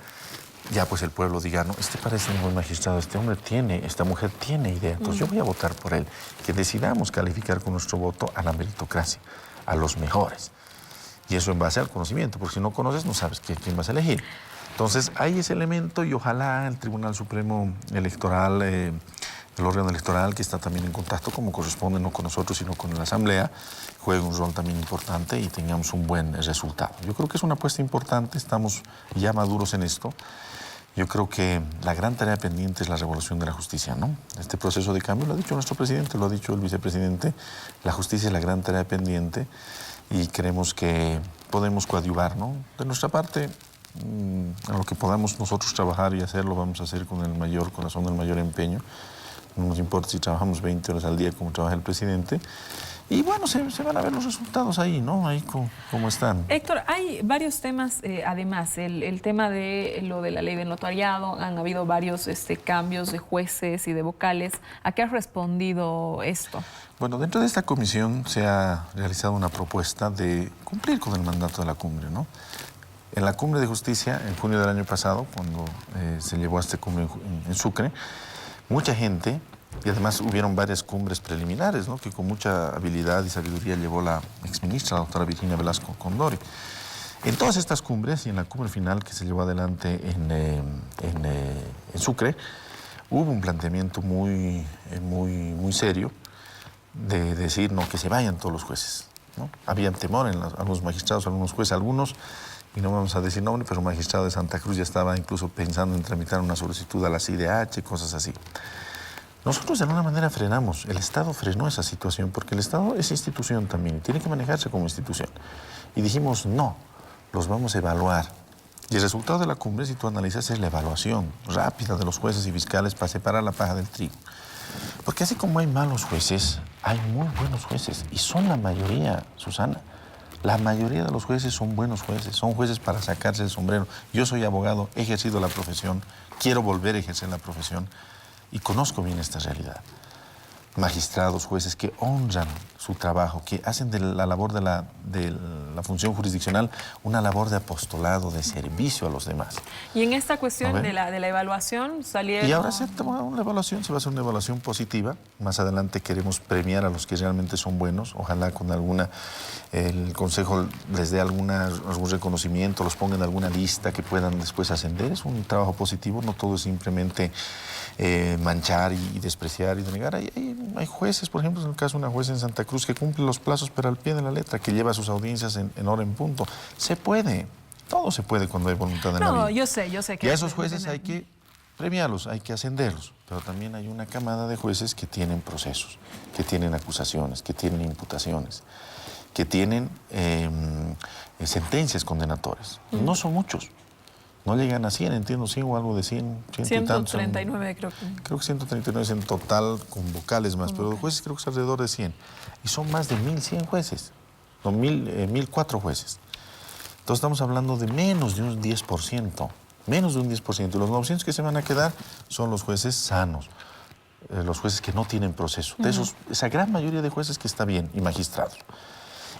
Speaker 3: ya pues el pueblo diga, no, este parece un buen magistrado, este hombre tiene, esta mujer tiene idea, entonces yo voy a votar por él. Que decidamos calificar con nuestro voto a la meritocracia, a los mejores. Y eso en base al conocimiento, porque si no conoces no sabes quién vas a elegir. Entonces hay ese elemento y ojalá el Tribunal Supremo Electoral, el órgano electoral que está también en contacto como corresponde, no con nosotros sino con la Asamblea, juegue un rol también importante y tengamos un buen resultado. Yo creo que es una apuesta importante, estamos ya maduros en esto. Yo creo que la gran tarea pendiente es la revolución de la justicia, ¿no? Este proceso de cambio, lo ha dicho nuestro presidente, lo ha dicho el vicepresidente, la justicia es la gran tarea pendiente y creemos que podemos coadyuvar, ¿no? De nuestra parte, a lo que podamos nosotros trabajar y hacer, lo vamos a hacer con el mayor corazón, el mayor empeño. No nos importa si trabajamos 20 horas al día como trabaja el presidente. Y bueno, se van a ver los resultados ahí, ¿no? Ahí como están.
Speaker 1: Héctor, hay varios temas, además, el tema de lo de la ley del notariado, han habido varios cambios de jueces y de vocales. ¿A qué ha respondido esto?
Speaker 3: Bueno, dentro de esta comisión se ha realizado una propuesta de cumplir con el mandato de la cumbre, ¿no? En la Cumbre de Justicia, en junio del año pasado, cuando se llevó a esta cumbre en Sucre, mucha gente, y además hubieron varias cumbres preliminares, ¿no? Que con mucha habilidad y sabiduría llevó la exministra, la doctora Virginia Velasco Condori. En todas estas cumbres y en la cumbre final que se llevó adelante en Sucre, hubo un planteamiento muy serio de decir no, que se vayan todos los jueces, ¿no? Había temor en algunos magistrados, algunos jueces, algunos, y no vamos a decir nombre, pero un magistrado de Santa Cruz ya estaba incluso pensando en tramitar una solicitud a la CIDH, cosas así. Nosotros de alguna manera frenamos, el Estado frenó esa situación, porque el Estado es institución también, tiene que manejarse como institución. Y dijimos, no, los vamos a evaluar. Y el resultado de la cumbre, si tú analizas, es la evaluación rápida de los jueces y fiscales para separar la paja del trigo. Porque así como hay malos jueces, hay muy buenos jueces, y son la mayoría, Susana. La mayoría de los jueces son buenos jueces, son jueces para sacarse el sombrero. Yo soy abogado, he ejercido la profesión, quiero volver a ejercer la profesión y conozco bien esta realidad. Magistrados, jueces que honran su trabajo, que hacen de la labor de la función jurisdiccional una labor de apostolado, de servicio a los demás.
Speaker 1: Y en esta cuestión de la evaluación salieron...
Speaker 3: Y ahora se va a hacer una evaluación positiva. Más adelante queremos premiar a los que realmente son buenos. Ojalá con el Consejo les dé algún reconocimiento, los ponga en alguna lista que puedan después ascender. Es un trabajo positivo, no todo es simplemente manchar y despreciar y denegar. Hay jueces, por ejemplo, en el caso de una jueza en Santa Cruz que cumple los plazos pero al pie de la letra, que lleva sus audiencias en hora en punto. Se puede, todo se puede cuando hay voluntad en la vida.
Speaker 1: No, yo sé que...
Speaker 3: Y a esos jueces hay que premiarlos, hay que ascenderlos, pero también hay una camada de jueces que tienen procesos, que tienen acusaciones, que tienen imputaciones, que tienen sentencias condenatorias. No son muchos. No llegan a 100, entiendo, 100 o algo de 100.
Speaker 1: 139 creo que.
Speaker 3: Creo que 139 en total con vocales más, pero los jueces creo que es alrededor de 100. Y son más de 1.100 jueces, no, 1.004 jueces. Entonces estamos hablando de menos de un 10%, menos de un 10%. Y los 900 que se van a quedar son los jueces sanos, los jueces que no tienen proceso. De esa gran mayoría de jueces que está bien, y magistrados.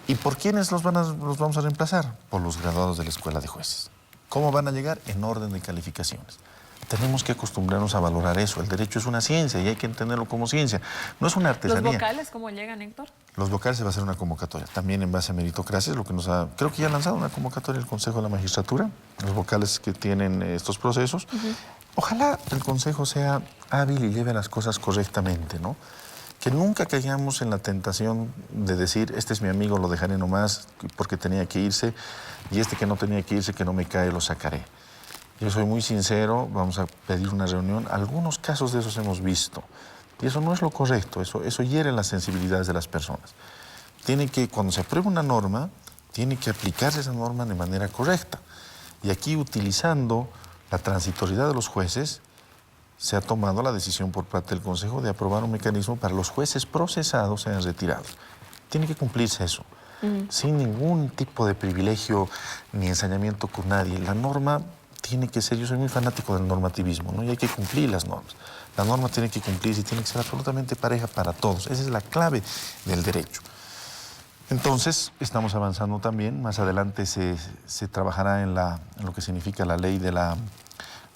Speaker 3: ¿Y por quiénes los vamos a reemplazar? Por los graduados de la Escuela de Jueces. ¿Cómo van a llegar? En orden de calificaciones. Tenemos que acostumbrarnos a valorar eso. El derecho es una ciencia y hay que entenderlo como ciencia. No es una artesanía.
Speaker 1: ¿Los vocales cómo llegan, Héctor?
Speaker 3: Los vocales se va a hacer una convocatoria, también en base a meritocracia, lo que creo que ya ha lanzado una convocatoria el Consejo de la Magistratura, los vocales que tienen estos procesos. Ojalá el Consejo sea hábil y lleve las cosas correctamente, ¿no? que nunca caigamos en la tentación de decir, este es mi amigo, lo dejaré nomás porque tenía que irse, y este que no tenía que irse, que no me cae, lo sacaré. Yo soy muy sincero, vamos a pedir una reunión. Algunos casos de esos hemos visto, y eso no es lo correcto, eso hiere las sensibilidades de las personas. Tiene que, cuando se aprueba una norma, tiene que aplicarse esa norma de manera correcta. Y aquí, utilizando la transitoriedad de los jueces, se ha tomado la decisión por parte del Consejo de aprobar un mecanismo para los jueces procesados sean retirados. Tiene que cumplirse eso, sin ningún tipo de privilegio ni ensañamiento con nadie. La norma tiene que ser, yo soy muy fanático del normativismo, ¿no? Y hay que cumplir las normas. La norma tiene que cumplirse y tiene que ser absolutamente pareja para todos. Esa es la clave del derecho. Entonces, estamos avanzando también. Más adelante se trabajará en lo que significa la ley de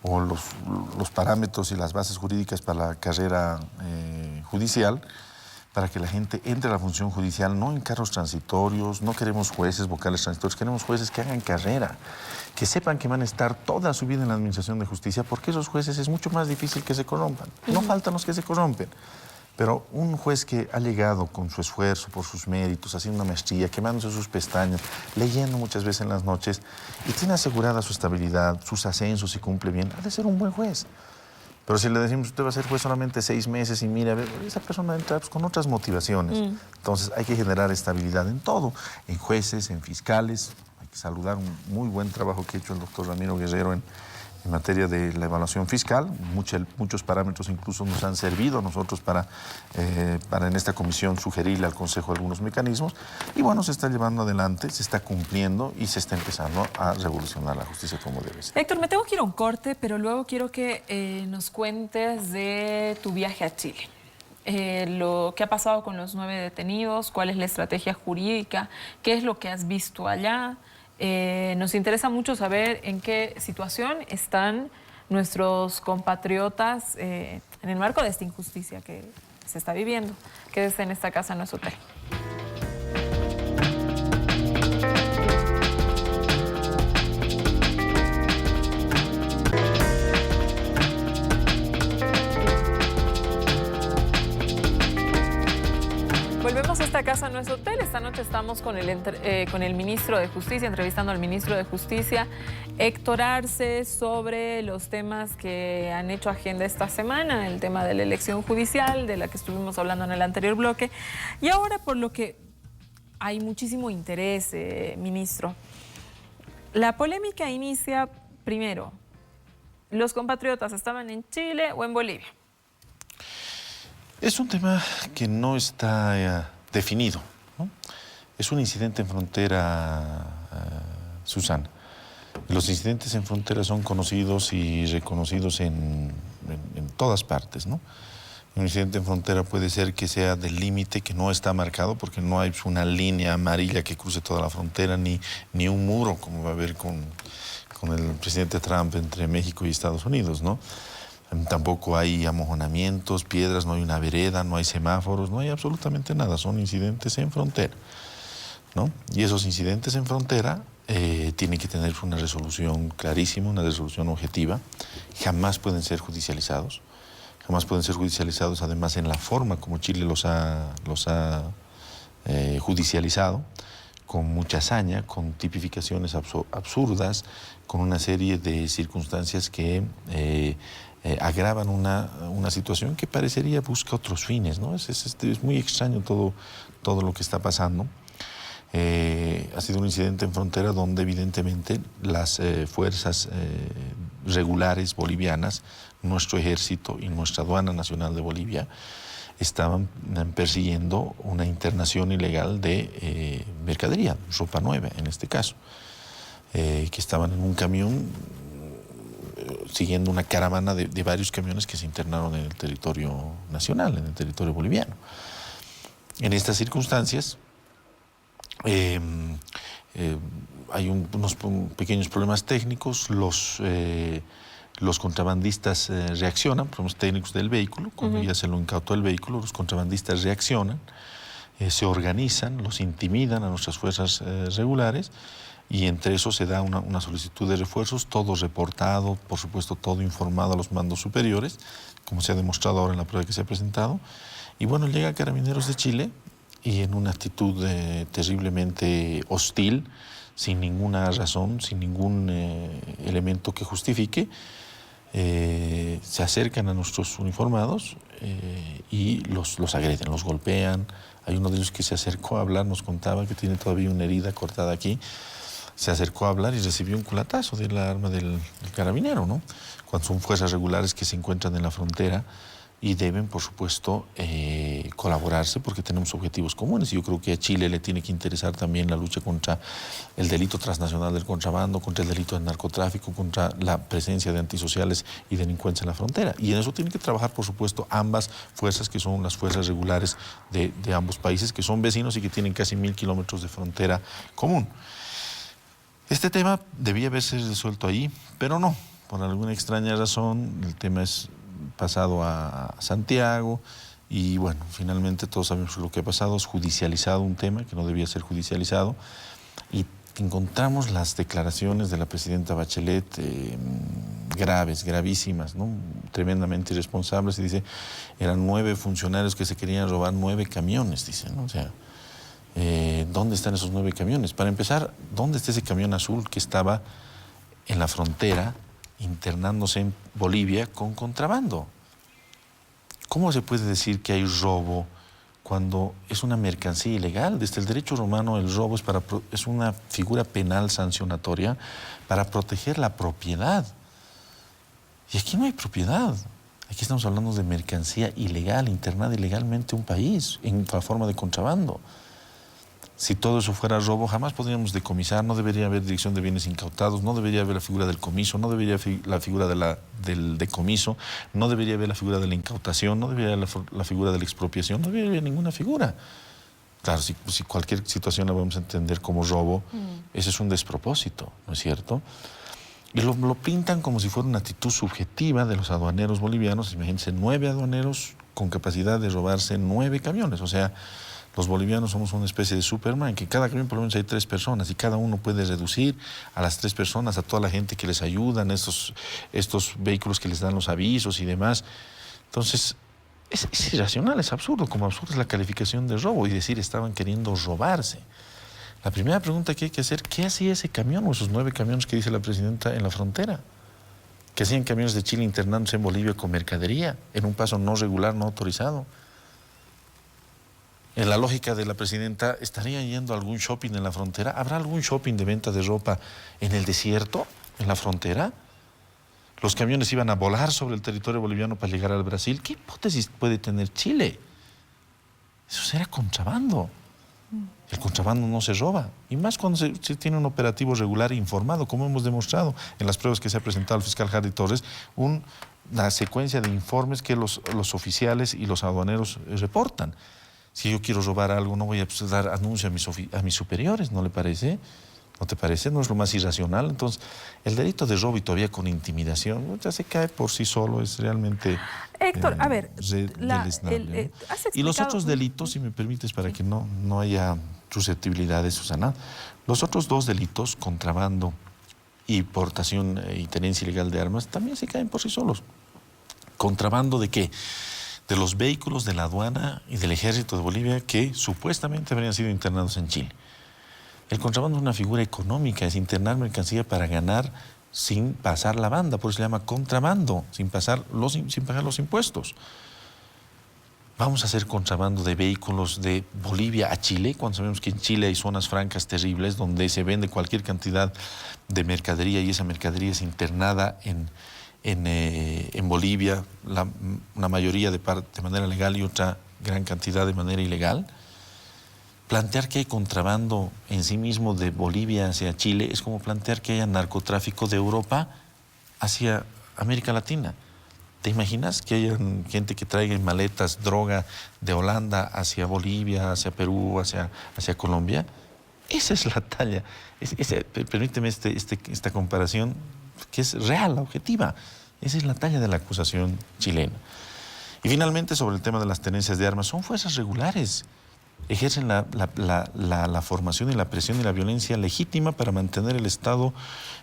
Speaker 3: o los parámetros y las bases jurídicas para la carrera judicial, para que la gente entre a la función judicial, no en cargos transitorios. No queremos jueces vocales transitorios, queremos jueces que hagan carrera, que sepan que van a estar toda su vida en la administración de justicia, porque esos jueces es mucho más difícil que se corrompan. No faltan los que se corrompen. Pero un juez que ha llegado con su esfuerzo, por sus méritos, haciendo una maestría, quemándose sus pestañas, leyendo muchas veces en las noches, y tiene asegurada su estabilidad, sus ascensos y cumple bien, ha de ser un buen juez. Pero si le decimos, usted va a ser juez solamente 6 meses y mira, esa persona entra con otras motivaciones. Entonces hay que generar estabilidad en todo, en jueces, en fiscales. Hay que saludar un muy buen trabajo que ha hecho el doctor Ramiro Guerrero en materia de la evaluación fiscal. Muchos parámetros incluso nos han servido a nosotros para en esta comisión sugerirle al Consejo algunos mecanismos. Y bueno, se está llevando adelante, se está cumpliendo y se está empezando a revolucionar la justicia como debe ser.
Speaker 1: Héctor, me tengo que ir a un corte, pero luego quiero que nos cuentes de tu viaje a Chile. Lo que ha pasado con los 9 detenidos, cuál es la estrategia jurídica, qué es lo que has visto allá. Nos interesa mucho saber en qué situación están nuestros compatriotas en el marco de esta injusticia que se está viviendo. Quédese en esta casa, no es hotel. Volvemos a esta casa, no es hotel. Esta noche estamos con el ministro de Justicia, entrevistando al ministro de Justicia, Héctor Arce, sobre los temas que han hecho agenda esta semana, el tema de la elección judicial, de la que estuvimos hablando en el anterior bloque, y ahora por lo que hay muchísimo interés, ministro. La polémica inicia primero. ¿Los compatriotas estaban en Chile o en Bolivia?
Speaker 3: Es un tema que no está definido, ¿no? Es un incidente en frontera, Susana. Los incidentes en frontera son conocidos y reconocidos en todas partes, ¿no? Un incidente en frontera puede ser que sea del límite, que no está marcado, porque no hay una línea amarilla que cruce toda la frontera, ni un muro, como va a haber con el presidente Trump entre México y Estados Unidos, ¿no? Tampoco hay amojonamientos, piedras, no hay una vereda, no hay semáforos, no hay absolutamente nada. Son incidentes en frontera, ¿no? Y esos incidentes en frontera tienen que tener una resolución clarísima, una resolución objetiva. Jamás pueden ser judicializados. Jamás pueden ser judicializados, además, en la forma como Chile los ha judicializado, con mucha hazaña, con tipificaciones absurdas, con una serie de circunstancias que agravan una situación que parecería busca otros fines, ¿no? Es muy extraño todo lo que está pasando. Ha sido un incidente en frontera donde evidentemente las fuerzas regulares bolivianas, nuestro ejército y nuestra aduana nacional de Bolivia, estaban persiguiendo una internación ilegal de mercadería, ropa nueva en este caso, que estaban en un camión siguiendo una caravana de varios camiones que se internaron en el territorio nacional, en el territorio boliviano. En estas circunstancias hay unos pequeños problemas técnicos. Los contrabandistas reaccionan, problemas técnicos del vehículo, cuando ya se lo incautó el vehículo, los contrabandistas reaccionan, se organizan, los intimidan a nuestras fuerzas regulares, y entre eso se da una solicitud de refuerzos, todo reportado, por supuesto todo informado a los mandos superiores, como se ha demostrado ahora en la prueba que se ha presentado, Y bueno, llega Carabineros de Chile y en una actitud terriblemente hostil, sin ninguna razón, sin ningún elemento que justifique, se acercan a nuestros uniformados y los agreden, los golpean. Hay uno de ellos que se acercó a hablar, nos contaba que tiene todavía una herida cortada aquí. Se acercó a hablar y recibió un culatazo del arma del carabinero, ¿no? Cuando son fuerzas regulares que se encuentran en la frontera y deben, por supuesto, colaborarse porque tenemos objetivos comunes. Y yo creo que a Chile le tiene que interesar también la lucha contra el delito transnacional del contrabando, contra el delito del narcotráfico, contra la presencia de antisociales y delincuencia en la frontera. Y en eso tienen que trabajar, por supuesto, ambas fuerzas, que son las fuerzas regulares de ambos países, que son vecinos y que tienen casi 1000 kilómetros de frontera común. Este tema debía haberse resuelto ahí, pero no. Por alguna extraña razón, el tema es pasado a Santiago y bueno, finalmente todos sabemos lo que ha pasado, es judicializado un tema que no debía ser judicializado y encontramos las declaraciones de la presidenta Bachelet graves, gravísimas, ¿no? Tremendamente irresponsables, y dice, eran 9 funcionarios que se querían robar 9 camiones, dice, ¿no? O sea, ¿dónde están esos 9 camiones? Para empezar, ¿dónde está ese camión azul que estaba en la frontera internándose en Bolivia con contrabando? ¿Cómo se puede decir que hay robo cuando es una mercancía ilegal? Desde el derecho romano el robo es una figura penal sancionatoria para proteger la propiedad. Y aquí no hay propiedad. Aquí estamos hablando de mercancía ilegal, internada ilegalmente en un país, en forma de contrabando. Si todo eso fuera robo, jamás podríamos decomisar, no debería haber dirección de bienes incautados, no debería haber la figura del comiso, no debería haber la figura del decomiso, no debería haber la figura de la incautación, no debería haber la figura de la expropiación, no debería haber ninguna figura. Claro, si cualquier situación la vamos a entender como robo, ese es un despropósito, ¿no es cierto? Y lo pintan como si fuera una actitud subjetiva de los aduaneros bolivianos. Imagínense, 9 aduaneros con capacidad de robarse 9 camiones, o sea, los bolivianos somos una especie de Superman, que cada camión por lo menos hay 3 personas y cada uno puede reducir a las 3 personas, a toda la gente que les ayudan, estos vehículos que les dan los avisos y demás. Entonces, es irracional, es absurdo, como absurdo es la calificación de robo y decir estaban queriendo robarse. La primera pregunta que hay que hacer, ¿qué hacía ese camión o esos 9 camiones que dice la presidenta en la frontera? ¿Qué hacían camiones de Chile internándose en Bolivia con mercadería en un paso no regular, no autorizado? En la lógica de la presidenta, ¿estarían yendo a algún shopping en la frontera? ¿Habrá algún shopping de venta de ropa en el desierto, en la frontera? ¿Los camiones iban a volar sobre el territorio boliviano para llegar al Brasil? ¿Qué hipótesis puede tener Chile? Eso será contrabando. El contrabando no se roba. Y más cuando se tiene un operativo regular e informado, como hemos demostrado en las pruebas que se ha presentado el fiscal Harry Torres, una secuencia de informes que los oficiales y los aduaneros reportan. Si yo quiero robar algo, no voy a dar anuncio a mis superiores, ¿no le parece? ¿No te parece? ¿No es lo más irracional? Entonces, el delito de robo y todavía con intimidación, ya se cae por sí solo, es realmente
Speaker 1: Héctor, a ver,
Speaker 3: deleznable, ¿no? Y los otros delitos, si me permites, para que no haya susceptibilidades, Susana, los otros 2 delitos, contrabando y portación y tenencia ilegal de armas, también se caen por sí solos. ¿Contrabando de qué? De los vehículos de la aduana y del ejército de Bolivia que supuestamente habrían sido internados en Chile. El contrabando es una figura económica, es internar mercancía para ganar sin pasar la banda, por eso se llama contrabando, sin pagar los impuestos. Vamos a hacer contrabando de vehículos de Bolivia a Chile, cuando sabemos que en Chile hay zonas francas terribles donde se vende cualquier cantidad de mercadería y esa mercadería es internada en Bolivia, una mayoría de manera legal y otra gran cantidad de manera ilegal. Plantear que hay contrabando en sí mismo de Bolivia hacia Chile es como plantear que haya narcotráfico de Europa hacia América Latina. ¿Te imaginas que haya gente que traiga en maletas droga de Holanda hacia Bolivia, hacia Perú, hacia Colombia? Esa es la talla. Permíteme esta comparación que es real, objetiva. Esa es la talla de la acusación chilena. Y finalmente, sobre el tema de las tenencias de armas, son fuerzas regulares. Ejercen la formación y la presión y la violencia legítima para mantener el estado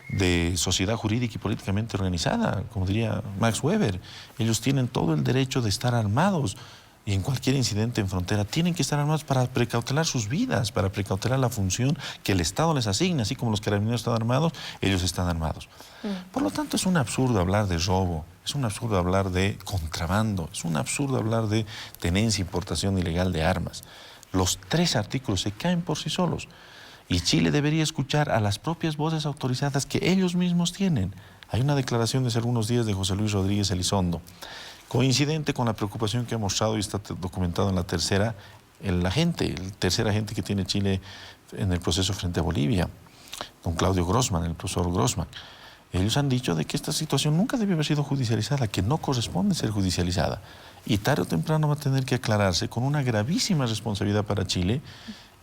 Speaker 3: de sociedad jurídica y políticamente organizada, como diría Max Weber. Ellos tienen todo el derecho de estar armados. y en cualquier incidente en frontera tienen que estar armados para precautelar sus vidas, para precautelar la función que el Estado les asigna. Así como los carabineros están armados, ellos están armados. Por lo tanto, es un absurdo hablar de robo, es un absurdo hablar de contrabando, es un absurdo hablar de tenencia e importación ilegal de armas. Los 3 artículos se caen por sí solos. Y Chile debería escuchar a las propias voces autorizadas que ellos mismos tienen. Hay una declaración de hace algunos días de José Luis Rodríguez Elizondo, coincidente con la preocupación que ha mostrado y está documentado en la tercera, el tercer agente que tiene Chile en el proceso frente a Bolivia, don Claudio Grossman, el profesor Grossman. Ellos han dicho de que esta situación nunca debe haber sido judicializada, que no corresponde ser judicializada. Y tarde o temprano va a tener que aclararse con una gravísima responsabilidad para Chile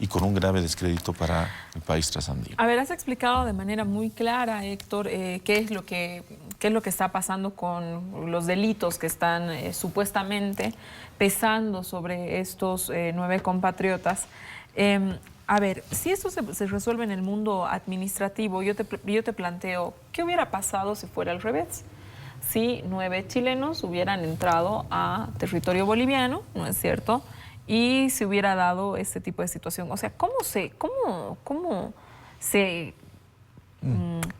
Speaker 3: y con un grave descrédito para el país trasandino.
Speaker 1: A ver, has explicado de manera muy clara, Héctor, qué es lo que está pasando con los delitos que están supuestamente pesando sobre estos 9 compatriotas. A ver, si esto se resuelve en el mundo administrativo, yo te planteo, ¿qué hubiera pasado si fuera al revés? Si 9 chilenos hubieran entrado a territorio boliviano, ¿no es cierto?, y se hubiera dado este tipo de situación. O sea, ¿cómo se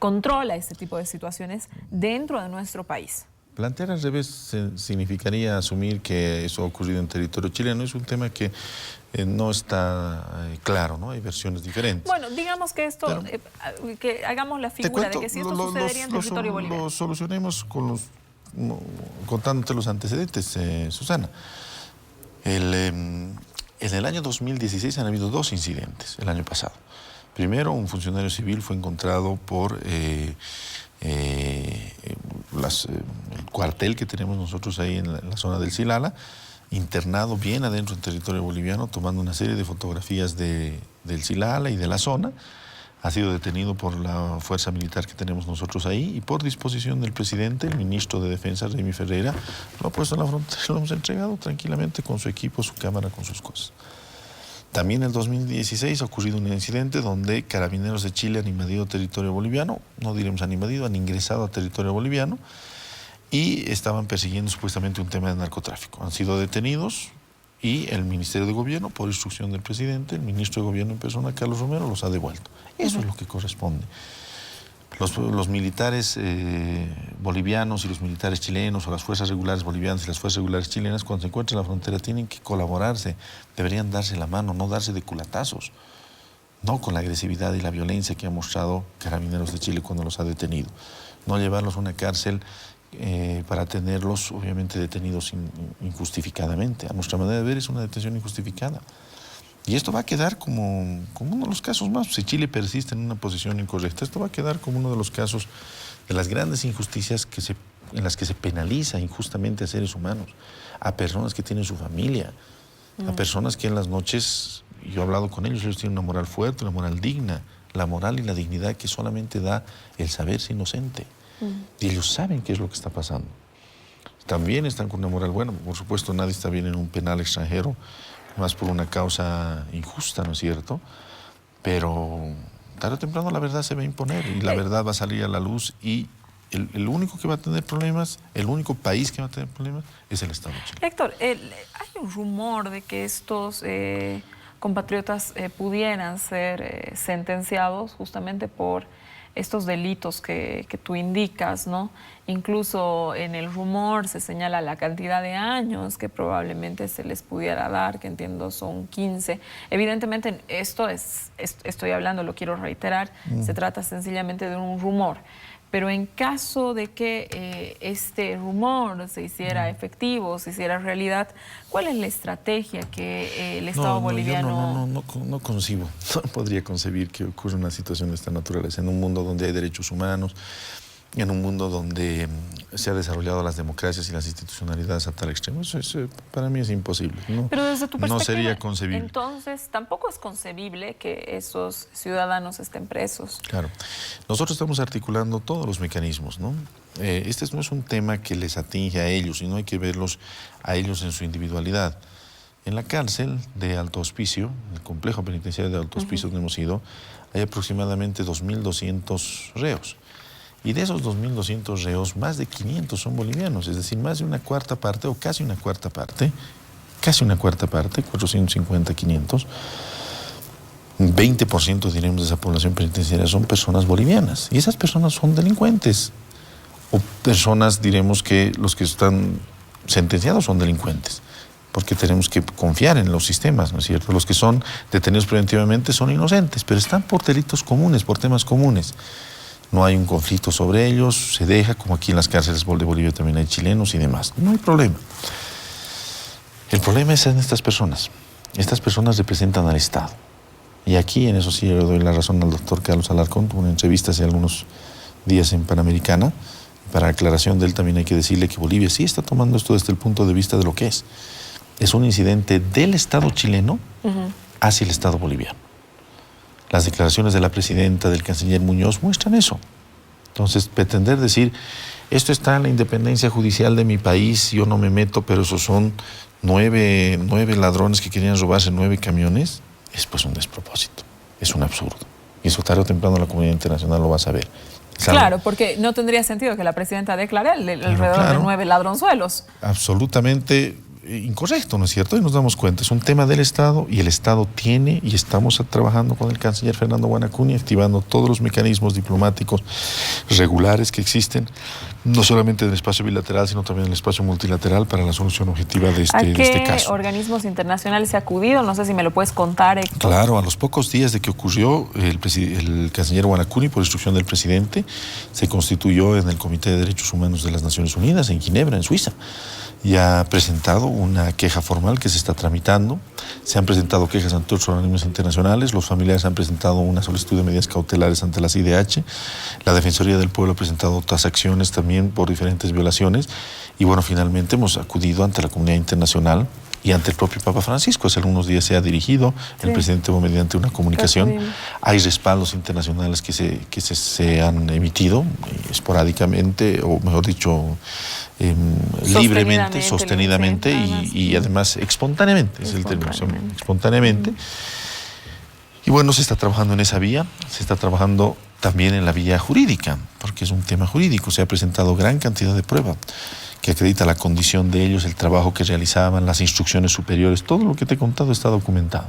Speaker 1: controla este tipo de situaciones dentro de nuestro país?
Speaker 3: Plantear al revés significaría asumir que eso ha ocurrido en territorio chileno. Es un tema que no está claro, ¿no? Hay versiones diferentes.
Speaker 1: Bueno, digamos que esto, que hagamos la figura de que si esto sucedería en territorio boliviano.
Speaker 3: Lo solucionemos contándote los antecedentes, Susana. En el año 2016 han habido 2 incidentes, el año pasado. Primero, un funcionario civil fue encontrado por el cuartel que tenemos nosotros ahí en la zona del Silala, internado bien adentro del territorio boliviano, tomando una serie de fotografías del Silala y de la zona. Ha sido detenido por la fuerza militar que tenemos nosotros ahí y por disposición del presidente, el ministro de Defensa, Remy Ferreira, lo ha puesto en la frontera, lo hemos entregado tranquilamente con su equipo, su cámara, con sus cosas. También en el 2016 ha ocurrido un incidente donde carabineros de Chile han invadido territorio boliviano, no diremos han invadido, han ingresado a territorio boliviano y estaban persiguiendo supuestamente un tema de narcotráfico. Han sido detenidos y el Ministerio de Gobierno, por instrucción del presidente, el ministro de Gobierno en persona, Carlos Romero, los ha devuelto. Eso es lo que corresponde. Los militares bolivianos y los militares chilenos, o las fuerzas regulares bolivianas y las fuerzas regulares chilenas, cuando se encuentran en la frontera, tienen que colaborarse, deberían darse la mano, no darse de culatazos, no con la agresividad y la violencia que ha mostrado Carabineros de Chile cuando los ha detenido. No llevarlos a una cárcel para tenerlos, obviamente, detenidos injustificadamente. A nuestra manera de ver, es una detención injustificada. Y esto va a quedar como uno de los casos más. Si Chile persiste en una posición incorrecta, esto va a quedar como uno de los casos de las grandes injusticias en las que se penaliza injustamente a seres humanos, a personas que tienen su familia, a personas que en las noches, yo he hablado con ellos tienen una moral fuerte, una moral digna, la moral y la dignidad que solamente da el saberse inocente. Y ellos saben qué es lo que está pasando. También están con una moral buena. Por supuesto, nadie está bien en un penal extranjero, más por una causa injusta, ¿no es cierto? Pero tarde o temprano la verdad se va a imponer y la verdad va a salir a la luz y el único que va a tener problemas, el único país que va a tener problemas es el Estado chileno.
Speaker 1: Héctor, hay un rumor de que estos compatriotas pudieran ser sentenciados justamente por estos delitos que tú indicas, ¿no? Incluso en el rumor se señala la cantidad de años que probablemente se les pudiera dar, que entiendo son 15. Evidentemente estoy hablando, lo quiero reiterar, se trata sencillamente de un rumor. Pero en caso de que este rumor se hiciera efectivo, se hiciera realidad, ¿cuál es la estrategia que el Estado boliviano...?
Speaker 3: No concibo, no podría concebir que ocurra una situación de esta naturaleza en un mundo donde hay derechos humanos, en un mundo donde se han desarrollado las democracias y las institucionalidades a tal extremo. Eso para mí es imposible.
Speaker 1: Pero desde tu perspectiva,
Speaker 3: no sería concebible.
Speaker 1: Entonces, tampoco es concebible que esos ciudadanos estén presos.
Speaker 3: Claro. Nosotros estamos articulando todos los mecanismos, ¿no? Este no es un tema que les atinge a ellos, sino hay que verlos a ellos en su individualidad. En la cárcel de Alto Hospicio, el complejo penitenciario de Alto Hospicio donde hemos ido, hay aproximadamente 2.200 reos. Y de esos 2.200 reos, más de 500 son bolivianos, es decir, más de una cuarta parte o casi una cuarta parte casi una cuarta parte, 450, 500. 20% diremos de esa población penitenciaria son personas bolivianas y esas personas son delincuentes o personas, diremos que los que están sentenciados son delincuentes porque tenemos que confiar en los sistemas, ¿no es cierto? Los que son detenidos preventivamente son inocentes, pero están por delitos comunes, por temas comunes. No hay un conflicto sobre ellos, se deja, como aquí en las cárceles de Bolivia también hay chilenos y demás. No hay problema. El problema es en estas personas. Estas personas representan al Estado. Y aquí, en eso sí, le doy la razón al doctor Carlos Alarcón, tuvo una entrevista hace algunos días en Panamericana. Para aclaración de él también hay que decirle que Bolivia sí está tomando esto desde el punto de vista de lo que es. Es un incidente del Estado chileno hacia el Estado boliviano. Las declaraciones de la presidenta, del canciller Muñoz, muestran eso. Entonces, pretender decir, esto está en la independencia judicial de mi país, yo no me meto, pero esos son nueve ladrones que querían robarse 9 camiones, es pues un despropósito, es un absurdo. Y eso tarde o temprano la comunidad internacional lo va a saber.
Speaker 1: Claro, porque no tendría sentido que la presidenta declare alrededor de 9 ladronzuelos.
Speaker 3: Absolutamente incorrecto, ¿no es cierto? Y nos damos cuenta, es un tema del Estado y el Estado tiene y estamos trabajando con el canciller Fernando Guanacuni, activando todos los mecanismos diplomáticos regulares que existen, no solamente en el espacio bilateral, sino también en el espacio multilateral para la solución objetiva de este caso.
Speaker 1: ¿A qué organismos internacionales se ha acudido? No sé si me lo puedes contar, Héctor.
Speaker 3: Claro, a los pocos días de que ocurrió, el canciller Guanacuni, por instrucción del presidente, se constituyó en el Comité de Derechos Humanos de las Naciones Unidas en Ginebra, en Suiza. Y ha presentado una queja formal que se está tramitando. Se han presentado quejas ante otros organismos internacionales. Los familiares han presentado una solicitud de medidas cautelares ante la CIDH. La Defensoría del Pueblo ha presentado otras acciones también por diferentes violaciones. Y bueno, finalmente hemos acudido ante la comunidad internacional y ante el propio Papa Francisco. Hace algunos días se ha dirigido el presidente mediante una comunicación. Hay respaldos internacionales que se han emitido esporádicamente, o mejor dicho, libremente, sostenidamente y además espontáneamente, es el término, espontáneamente. Y bueno, se está trabajando en esa vía, se está trabajando también en la vía jurídica, porque es un tema jurídico. Se ha presentado gran cantidad de pruebas que acredita la condición de ellos, el trabajo que realizaban, las instrucciones superiores, todo lo que te he contado está documentado.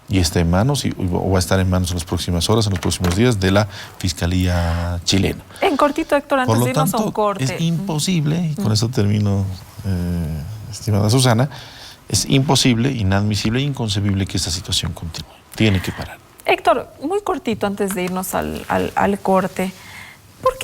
Speaker 3: Y está en manos, o va a estar en manos en las próximas horas, en los próximos días, de la Fiscalía chilena.
Speaker 1: En cortito, Héctor, antes de irnos a un corte.
Speaker 3: Es imposible, y con eso termino, estimada Susana, es imposible, inadmisible e inconcebible que esta situación continúe. Tiene que parar.
Speaker 1: Héctor, muy cortito antes de irnos al corte, ¿por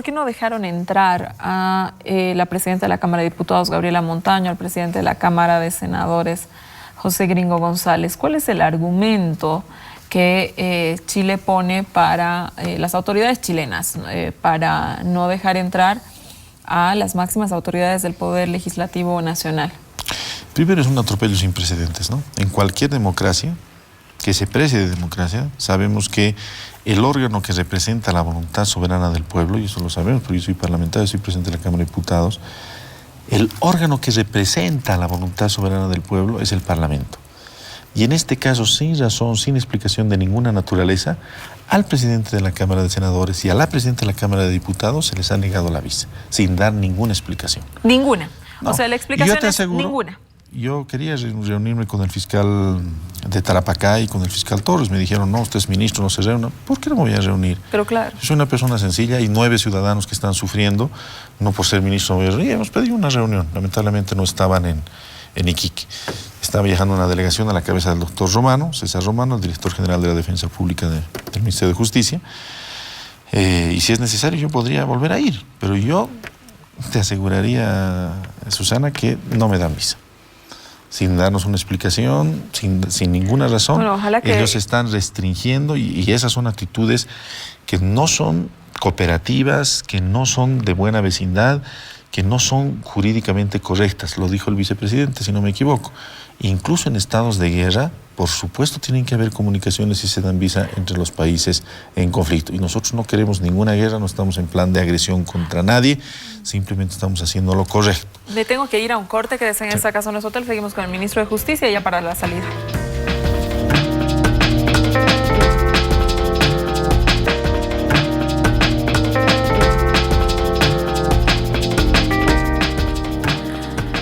Speaker 1: qué no dejaron entrar a la presidenta de la Cámara de Diputados, Gabriela Montaño, al presidente de la Cámara de Senadores, José Gringo González? ¿Cuál es el argumento que Chile pone para las autoridades chilenas para no dejar entrar a las máximas autoridades del Poder Legislativo Nacional?
Speaker 3: Primero, es un atropello sin precedentes, ¿no? En cualquier democracia que se precie de democracia, sabemos que el órgano que representa la voluntad soberana del pueblo, y eso lo sabemos porque yo soy parlamentario, soy presidente de la Cámara de Diputados, el órgano que representa la voluntad soberana del pueblo es el Parlamento. Y en este caso, sin razón, sin explicación de ninguna naturaleza, al presidente de la Cámara de Senadores y a la presidenta de la Cámara de Diputados se les ha negado la visa, sin dar ninguna explicación.
Speaker 1: Ninguna.
Speaker 3: No.
Speaker 1: O sea, la explicación
Speaker 3: Yo te aseguro,
Speaker 1: ninguna.
Speaker 3: Yo quería reunirme con el fiscal de Tarapacá y con el fiscal Torres. Me dijeron, no, usted es ministro, no se reúna. ¿Por qué no me voy a reunir?
Speaker 1: Pero claro.
Speaker 3: Soy una persona sencilla y 9 ciudadanos que están sufriendo. No por ser ministro me voy a reunir. Hemos pedido una reunión. Lamentablemente no estaban en Iquique. Estaba viajando una delegación a la cabeza del doctor Romano, César Romano, el director general de la Defensa Pública del Ministerio de Justicia. Y si es necesario yo podría volver a ir. Pero yo te aseguraría, Susana, que no me dan visa. Sin darnos una explicación, sin ninguna razón.
Speaker 1: Bueno, ojalá que...
Speaker 3: Ellos están restringiendo y esas son actitudes que no son cooperativas, que no son de buena vecindad, que no son jurídicamente correctas. Lo dijo el vicepresidente, si no me equivoco. Incluso en estados de guerra, por supuesto, tienen que haber comunicaciones y se dan visa entre los países en conflicto. Y nosotros no queremos ninguna guerra, no estamos en plan de agresión contra nadie, simplemente estamos haciendo lo correcto.
Speaker 1: Le tengo que ir a un corte, que en esta casa no es hotel. Seguimos con el ministro de Justicia ya para la salida.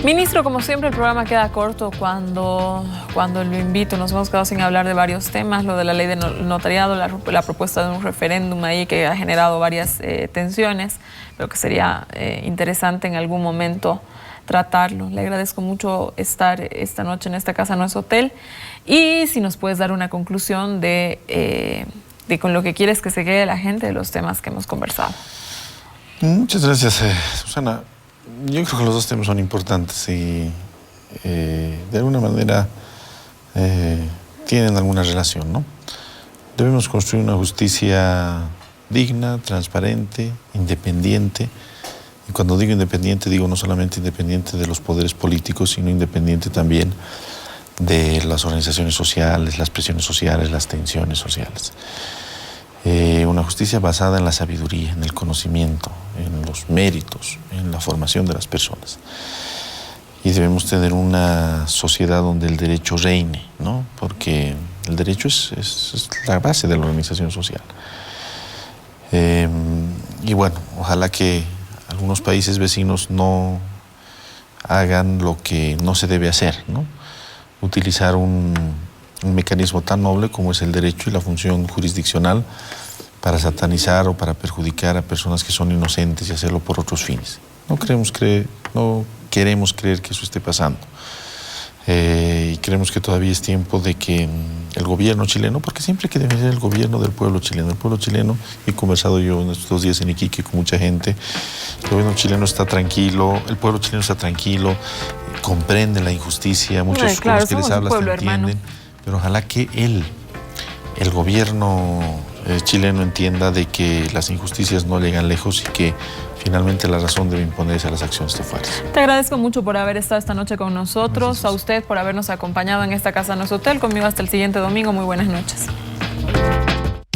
Speaker 1: Ministro, como siempre el programa queda corto cuando lo invito. Nos hemos quedado sin hablar de varios temas, lo de la ley de notariado, la propuesta de un referéndum ahí que ha generado varias tensiones, pero que sería interesante en algún momento tratarlo. Le agradezco mucho estar esta noche en esta casa, no es hotel, y si nos puedes dar una conclusión de con lo que quieres que se quede la gente de los temas que hemos conversado.
Speaker 3: Muchas gracias, Susana. Yo creo que los dos temas son importantes y de alguna manera tienen alguna relación, ¿no? Debemos construir una justicia digna, transparente, independiente. Y cuando digo independiente, digo no solamente independiente de los poderes políticos, sino independiente también de las organizaciones sociales, las presiones sociales, las tensiones sociales. Una justicia basada en la sabiduría, en el conocimiento, en los méritos, en la formación de las personas. Y debemos tener una sociedad donde el derecho reine, ¿no? Porque el derecho es la base de la organización social. Y bueno, ojalá que algunos países vecinos no hagan lo que no se debe hacer, ¿no? Utilizar un mecanismo tan noble como es el derecho y la función jurisdiccional para satanizar o para perjudicar a personas que son inocentes y hacerlo por otros fines. No queremos creer que eso esté pasando. Y creemos que todavía es tiempo de que el gobierno chileno, porque siempre hay que defender el gobierno del pueblo chileno. El pueblo chileno, he conversado yo en estos 2 días en Iquique con mucha gente, el gobierno chileno está tranquilo, el pueblo chileno está tranquilo, comprende la injusticia, muchos con los que les hablas te entienden, pero ojalá que el gobierno chileno entienda de que las injusticias no llegan lejos y que finalmente la razón debe imponerse a las acciones de fuerza.
Speaker 1: Te agradezco mucho por haber estado esta noche con nosotros, a usted por habernos acompañado en esta casa No es Hotel. Conmigo hasta el siguiente domingo. Muy buenas noches.